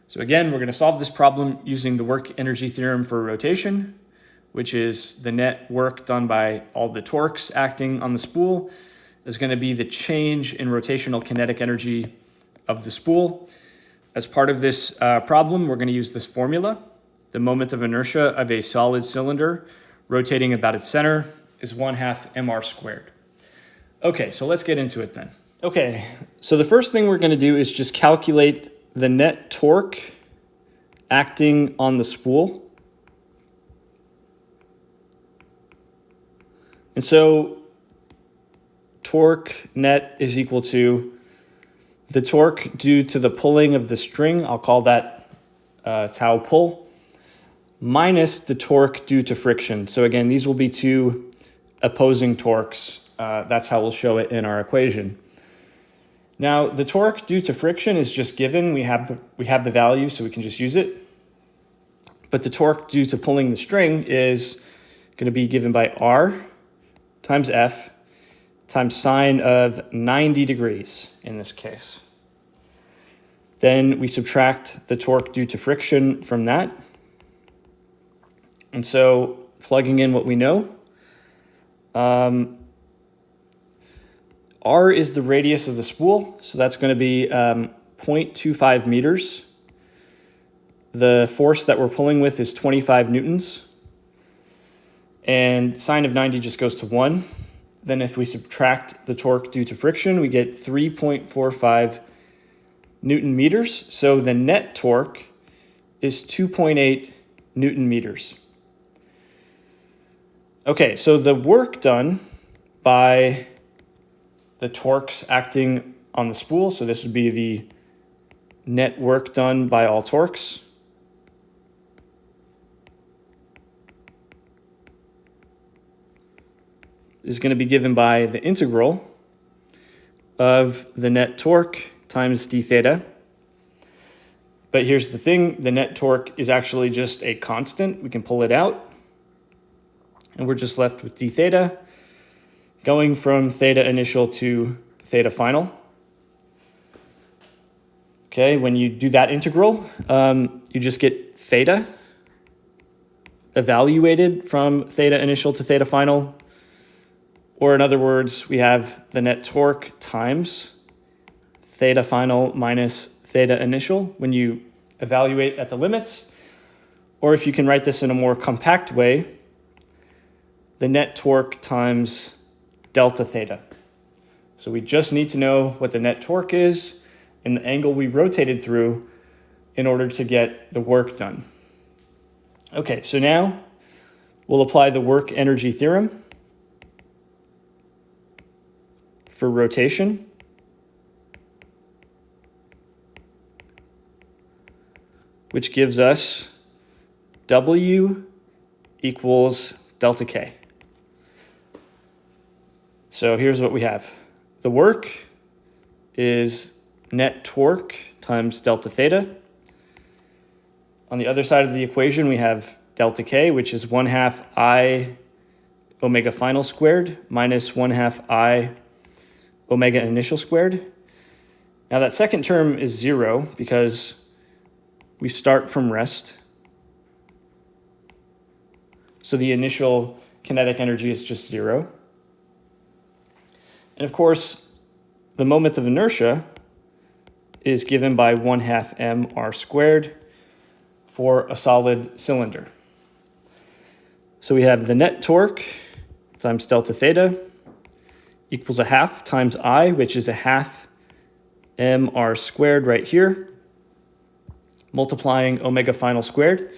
So again, we're going to solve this problem using the work energy theorem for rotation, which is the net work done by all the torques acting on the spool is going to be the change in rotational kinetic energy of the spool. As part of this problem, we're going to use this formula. The moment of inertia of a solid cylinder rotating about its center is 1/2 mr squared. Okay, so let's get into it then. Okay, so the first thing we're going to do is just calculate the net torque acting on the spool. And so torque net is equal to the torque due to the pulling of the string, I'll call that tau pull, minus the torque due to friction. So again, these will be two opposing torques. That's how we'll show it in our equation. Now, the torque due to friction is just given. We have the value, so we can just use it. But the torque due to pulling the string is going to be given by R times F times sine of 90 degrees in this case. Then we subtract the torque due to friction from that. And so plugging in what we know, R is the radius of the spool, so that's going to be 0.25 meters. The force that we're pulling with is 25 newtons. And sine of 90 just goes to 1. Then if we subtract the torque due to friction, we get 3.45 Newton meters. So the net torque is 2.8 Newton meters. Okay, so the work done by the torques acting on the spool, so this would be the net work done by all torques, is going to be given by the integral of the net torque times d theta. But here's the thing, the net torque is actually just a constant. We can pull it out, and we're just left with d theta, going from theta initial to theta final. Okay, when you do that integral, you just get theta evaluated from theta initial to theta final. Or in other words, we have the net torque times theta final minus theta initial when you evaluate at the limits. Or if you can write this in a more compact way, the net torque times delta theta. So we just need to know what the net torque is and the angle we rotated through in order to get the work done. Okay, so now we'll apply the work energy theorem for rotation. Which gives us W equals delta K. So here's what we have. The work is net torque times delta theta. On the other side of the equation, we have delta K, which is 1/2 I omega final squared minus 1/2 I omega initial squared. Now that second term is 0 because we start from rest. So the initial kinetic energy is just 0. And of course, the moment of inertia is given by 1/2 mr squared for a solid cylinder. So we have the net torque times delta theta equals 1/2 times I, which is 1/2 mr squared right here, multiplying omega final squared.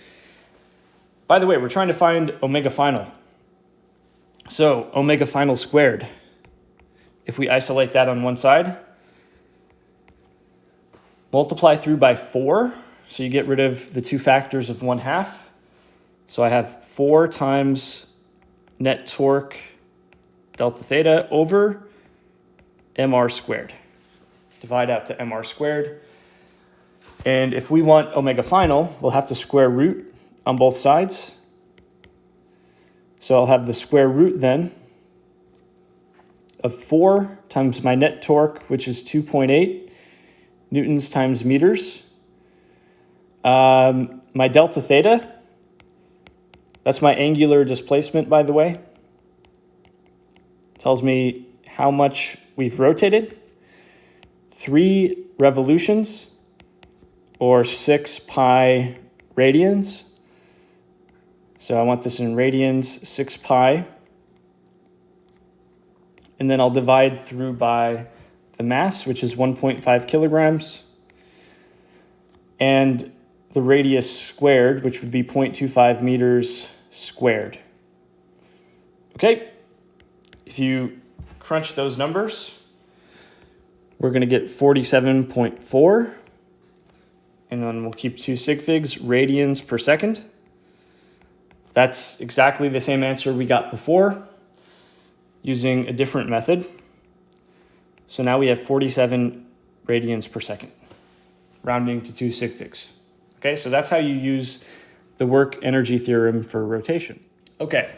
By the way, we're trying to find omega final. So omega final squared, if we isolate that on one side, multiply through by 4, so you get rid of the two factors of 1/2. So I have 4 times net torque delta theta over mr squared. Divide out the mr squared. And if we want omega final, we'll have to square root on both sides. So I'll have the square root then of 4 times my net torque, which is 2.8 newtons times meters. My delta theta, that's my angular displacement, by the way. Tells me how much we've rotated. 3 revolutions, or 6 pi radians. So I want this in radians, 6 pi. And then I'll divide through by the mass, which is 1.5 kilograms. And the radius squared, which would be 0.25 meters squared. Okay, if you crunch those numbers, we're going to get 47.4. And then we'll keep 2 sig figs, radians per second. That's exactly the same answer we got before using a different method. So now we have 47 radians per second, rounding to 2 sig figs. Okay, so that's how you use the work energy theorem for rotation. Okay,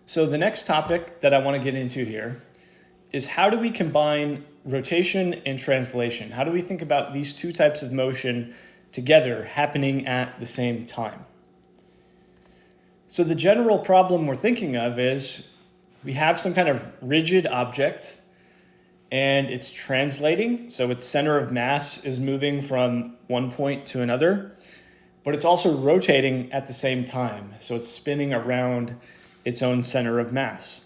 so the next topic that I want to get into here is how do we combine rotation and translation? How do we think about these two types of motion together happening at the same time? So the general problem we're thinking of is we have some kind of rigid object and it's translating. So its center of mass is moving from one point to another, but it's also rotating at the same time. So it's spinning around its own center of mass.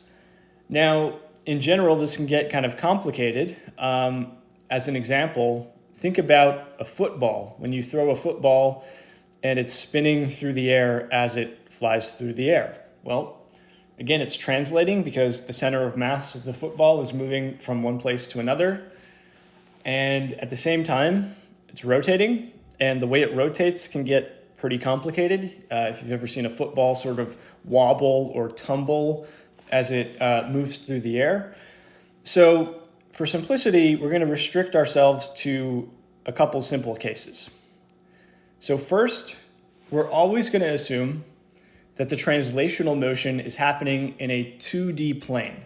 Now, in general, this can get kind of complicated. As an example, think about a football. When you throw a football and it's spinning through the air as it flies through the air. Well, again, it's translating because the center of mass of the football is moving from one place to another. And at the same time, it's rotating. And the way it rotates can get pretty complicated. If you've ever seen a football sort of wobble or tumble as it moves through the air. So for simplicity, we're going to restrict ourselves to a couple simple cases. So first, we're always going to assume that the translational motion is happening in a 2D plane.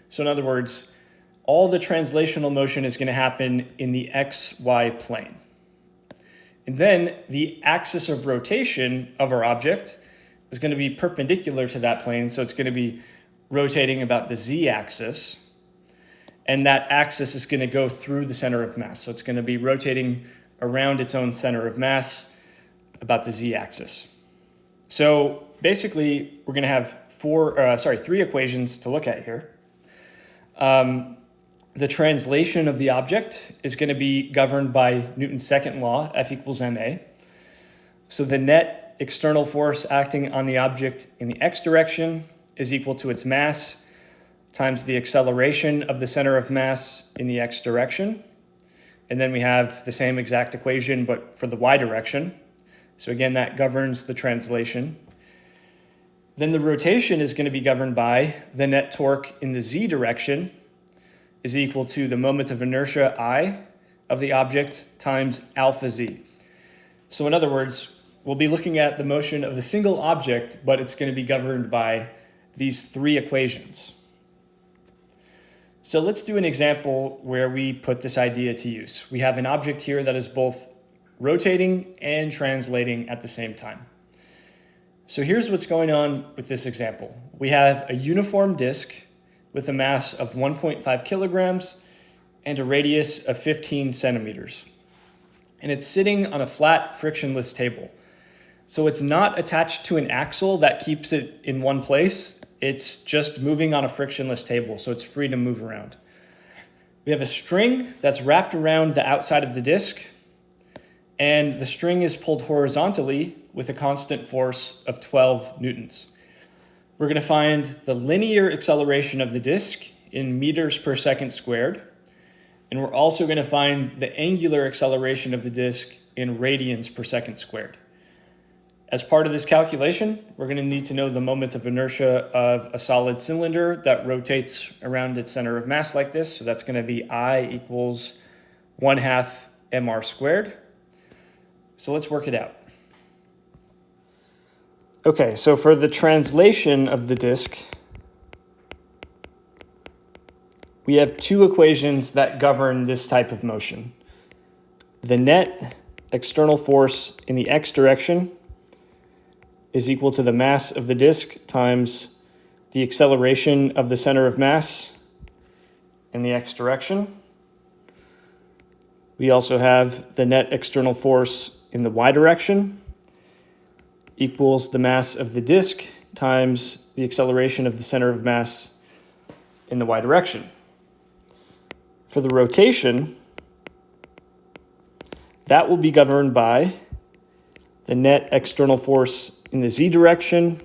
So in other words, all the translational motion is going to happen in the XY plane. And then the axis of rotation of our object is going to be perpendicular to that plane. So it's going to be rotating about the Z-axis. And that axis is going to go through the center of mass. So it's going to be rotating around its own center of mass about the Z-axis. So basically, we're going to have three equations to look at here. The translation of the object is going to be governed by Newton's second law, F equals ma. So the net external force acting on the object in the x direction is equal to its mass times the acceleration of the center of mass in the x direction. And then we have the same exact equation, but for the y direction. So again, that governs the translation. Then the rotation is going to be governed by the net torque in the z direction is equal to the moment of inertia I of the object times alpha z. So in other words, we'll be looking at the motion of a single object, but it's going to be governed by these three equations. So let's do an example where we put this idea to use. We have an object here that is both rotating and translating at the same time. So here's what's going on with this example. We have a uniform disk with a mass of 1.5 kilograms and a radius of 15 centimeters. And it's sitting on a flat frictionless table. So it's not attached to an axle that keeps it in one place. It's just moving on a frictionless table, so it's free to move around. We have a string that's wrapped around the outside of the disk, and the string is pulled horizontally with a constant force of 12 newtons. We're going to find the linear acceleration of the disk in meters per second squared, and we're also going to find the angular acceleration of the disk in radians per second squared. As part of this calculation, we're going to need to know the moment of inertia of a solid cylinder that rotates around its center of mass like this. So that's going to be I equals 1/2 mr squared. So let's work it out. Okay, so for the translation of the disk, we have two equations that govern this type of motion. The net external force in the x direction is equal to the mass of the disk times the acceleration of the center of mass in the x direction. We also have the net external force in the y direction equals the mass of the disk times the acceleration of the center of mass in the y direction. For the rotation, that will be governed by the net external force in the z direction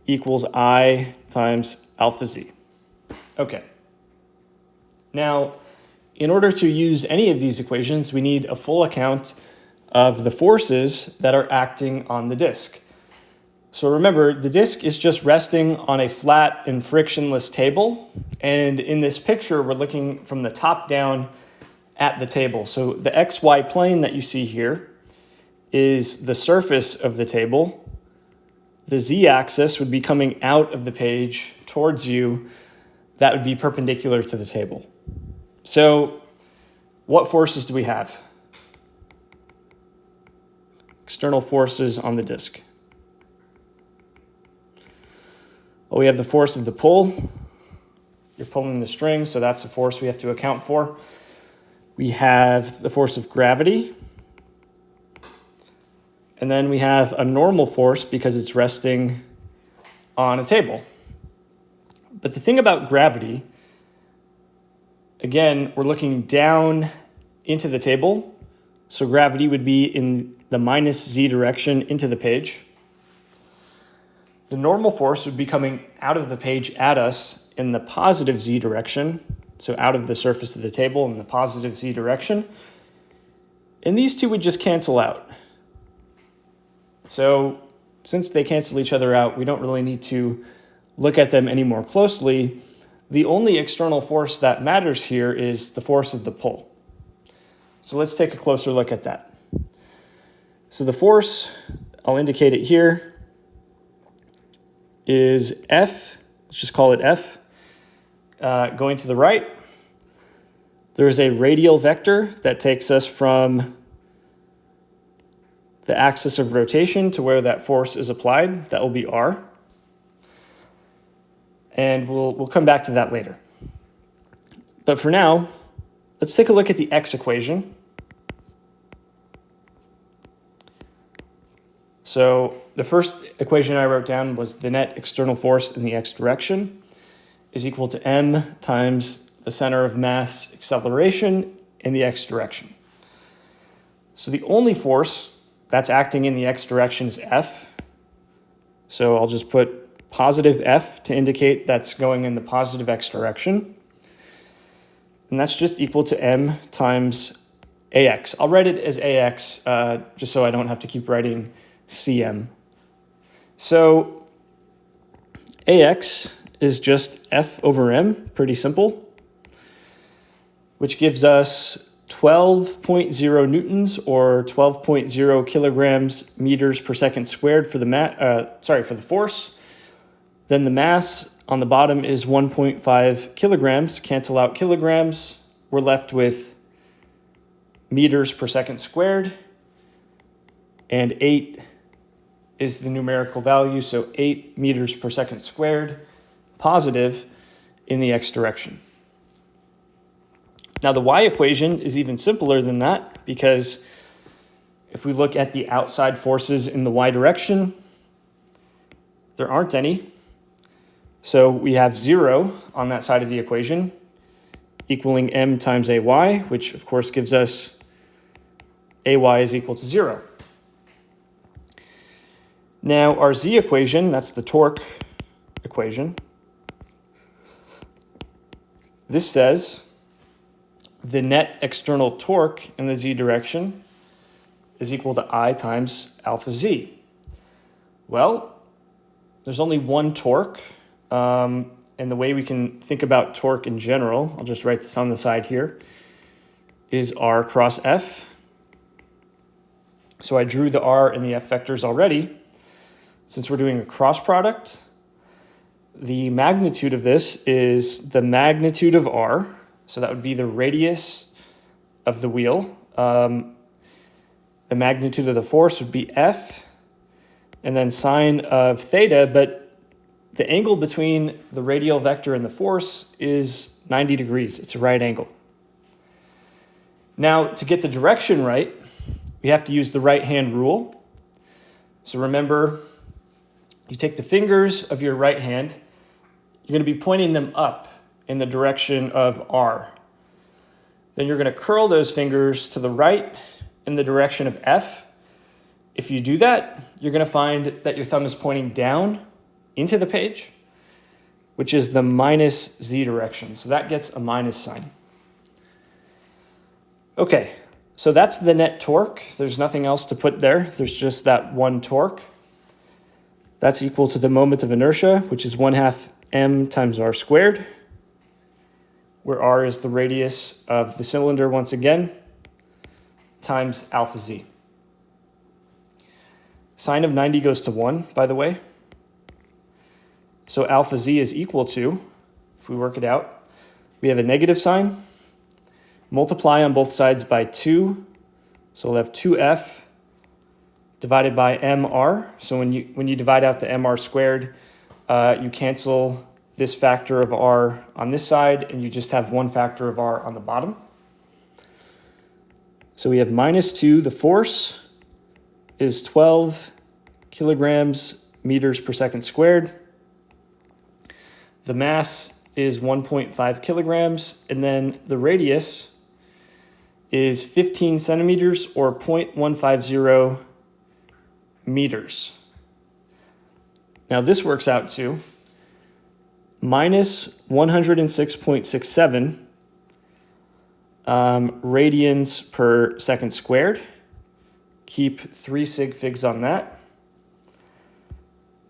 equals I times alpha z. Okay. Now, in order to use any of these equations, we need a full account of the forces that are acting on the disk. So remember, the disk is just resting on a flat and frictionless table. And in this picture, we're looking from the top down at the table. So the XY plane that you see here is the surface of the table. The z-axis would be coming out of the page towards you. That would be perpendicular to the table. So what forces do we have? External forces on the disk. Well, we have the force of the pull. You're pulling the string, so that's a force we have to account for. We have the force of gravity. And then we have a normal force because it's resting on a table. But the thing about gravity, again, we're looking down into the table. So gravity would be in the minus z direction into the page. The normal force would be coming out of the page at us in the positive z direction, so out of the surface of the table in the positive z direction. And these two would just cancel out. So since they cancel each other out, we don't really need to look at them any more closely. The only external force that matters here is the force of the pull. So let's take a closer look at that. So the force, I'll indicate it here, is F, let's just call it F, going to the right. There's a radial vector that takes us from the axis of rotation to where that force is applied. That will be R. And we'll come back to that later. But for now, let's take a look at the x equation. So the first equation I wrote down was the net external force in the x direction is equal to m times the center of mass acceleration in the x direction. So the only force that's acting in the x direction is F. So I'll just put positive F to indicate that's going in the positive x direction. And that's just equal to m times ax. I'll write it as ax just so I don't have to keep writing cm. So ax is just F over m, pretty simple, which gives us 12.0 newtons or 12.0 kilograms meters per second squared for the for the force. Then the mass on the bottom is 1.5 kilograms. Cancel out kilograms. We're left with meters per second squared. And 8 is the numerical value, so 8 meters per second squared, positive in the x direction. Now the y equation is even simpler than that because if we look at the outside forces in the y direction, there aren't any. So we have 0 on that side of the equation, equaling m times ay, which of course gives us ay is equal to 0. Now our z equation, that's the torque equation, this says the net external torque in the z direction is equal to I times alpha z. Well, there's only one torque, and the way we can think about torque in general, I'll just write this on the side here, is R cross F. So I drew the r and the f vectors already. Since we're doing a cross product, the magnitude of this is the magnitude of r. So that would be the radius of the wheel. The magnitude of the force would be F, and then sine of theta, but the angle between the radial vector and the force is 90 degrees. It's a right angle. Now, to get the direction right, we have to use the right-hand rule. So remember, you take the fingers of your right hand, you're going to be pointing them up in the direction of R. Then you're going to curl those fingers to the right in the direction of F. If you do that, you're going to find that your thumb is pointing down into the page, which is the minus Z direction. So that gets a minus sign. Okay, so that's the net torque. There's nothing else to put there. There's just that one torque. That's equal to the moment of inertia, which is 1/2 m times r squared, where r is the radius of the cylinder once again, times alpha z. Sine of 90 goes to 1, by the way. So alpha z is equal to, if we work it out, we have a negative sign, multiply on both sides by 2, so we'll have 2f divided by mr. So when you divide out the mr squared, you cancel this factor of r on this side, and you just have one factor of r on the bottom. So we have minus 2, the force is 12 kilograms meters per second squared. The mass is 1.5 kilograms, and then the radius is 15 centimeters or 0.150 meters. Now this works out to minus 106.67 radians per second squared. Keep 3 sig figs on that.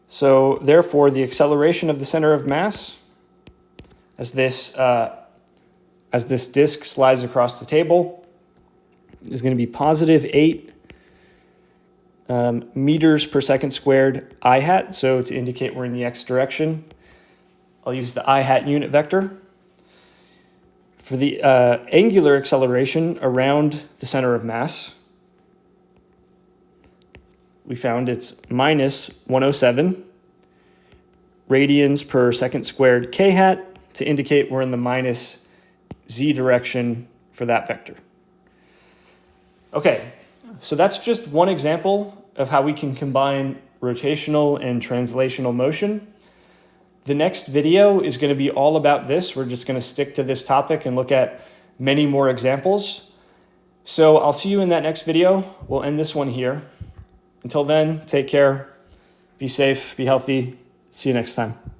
So therefore, the acceleration of the center of mass as this disk slides across the table is going to be positive 8 meters per second squared I hat. So to indicate we're in the x direction, I'll use the I hat unit vector. For the angular acceleration around the center of mass, we found it's minus 107 radians per second squared k hat to indicate we're in the minus z direction for that vector. Okay, so that's just one example of how we can combine rotational and translational motion. The next video is going to be all about this. We're just going to stick to this topic and look at many more examples. So I'll see you in that next video. We'll end this one here. Until then, take care, be safe, be healthy. See you next time.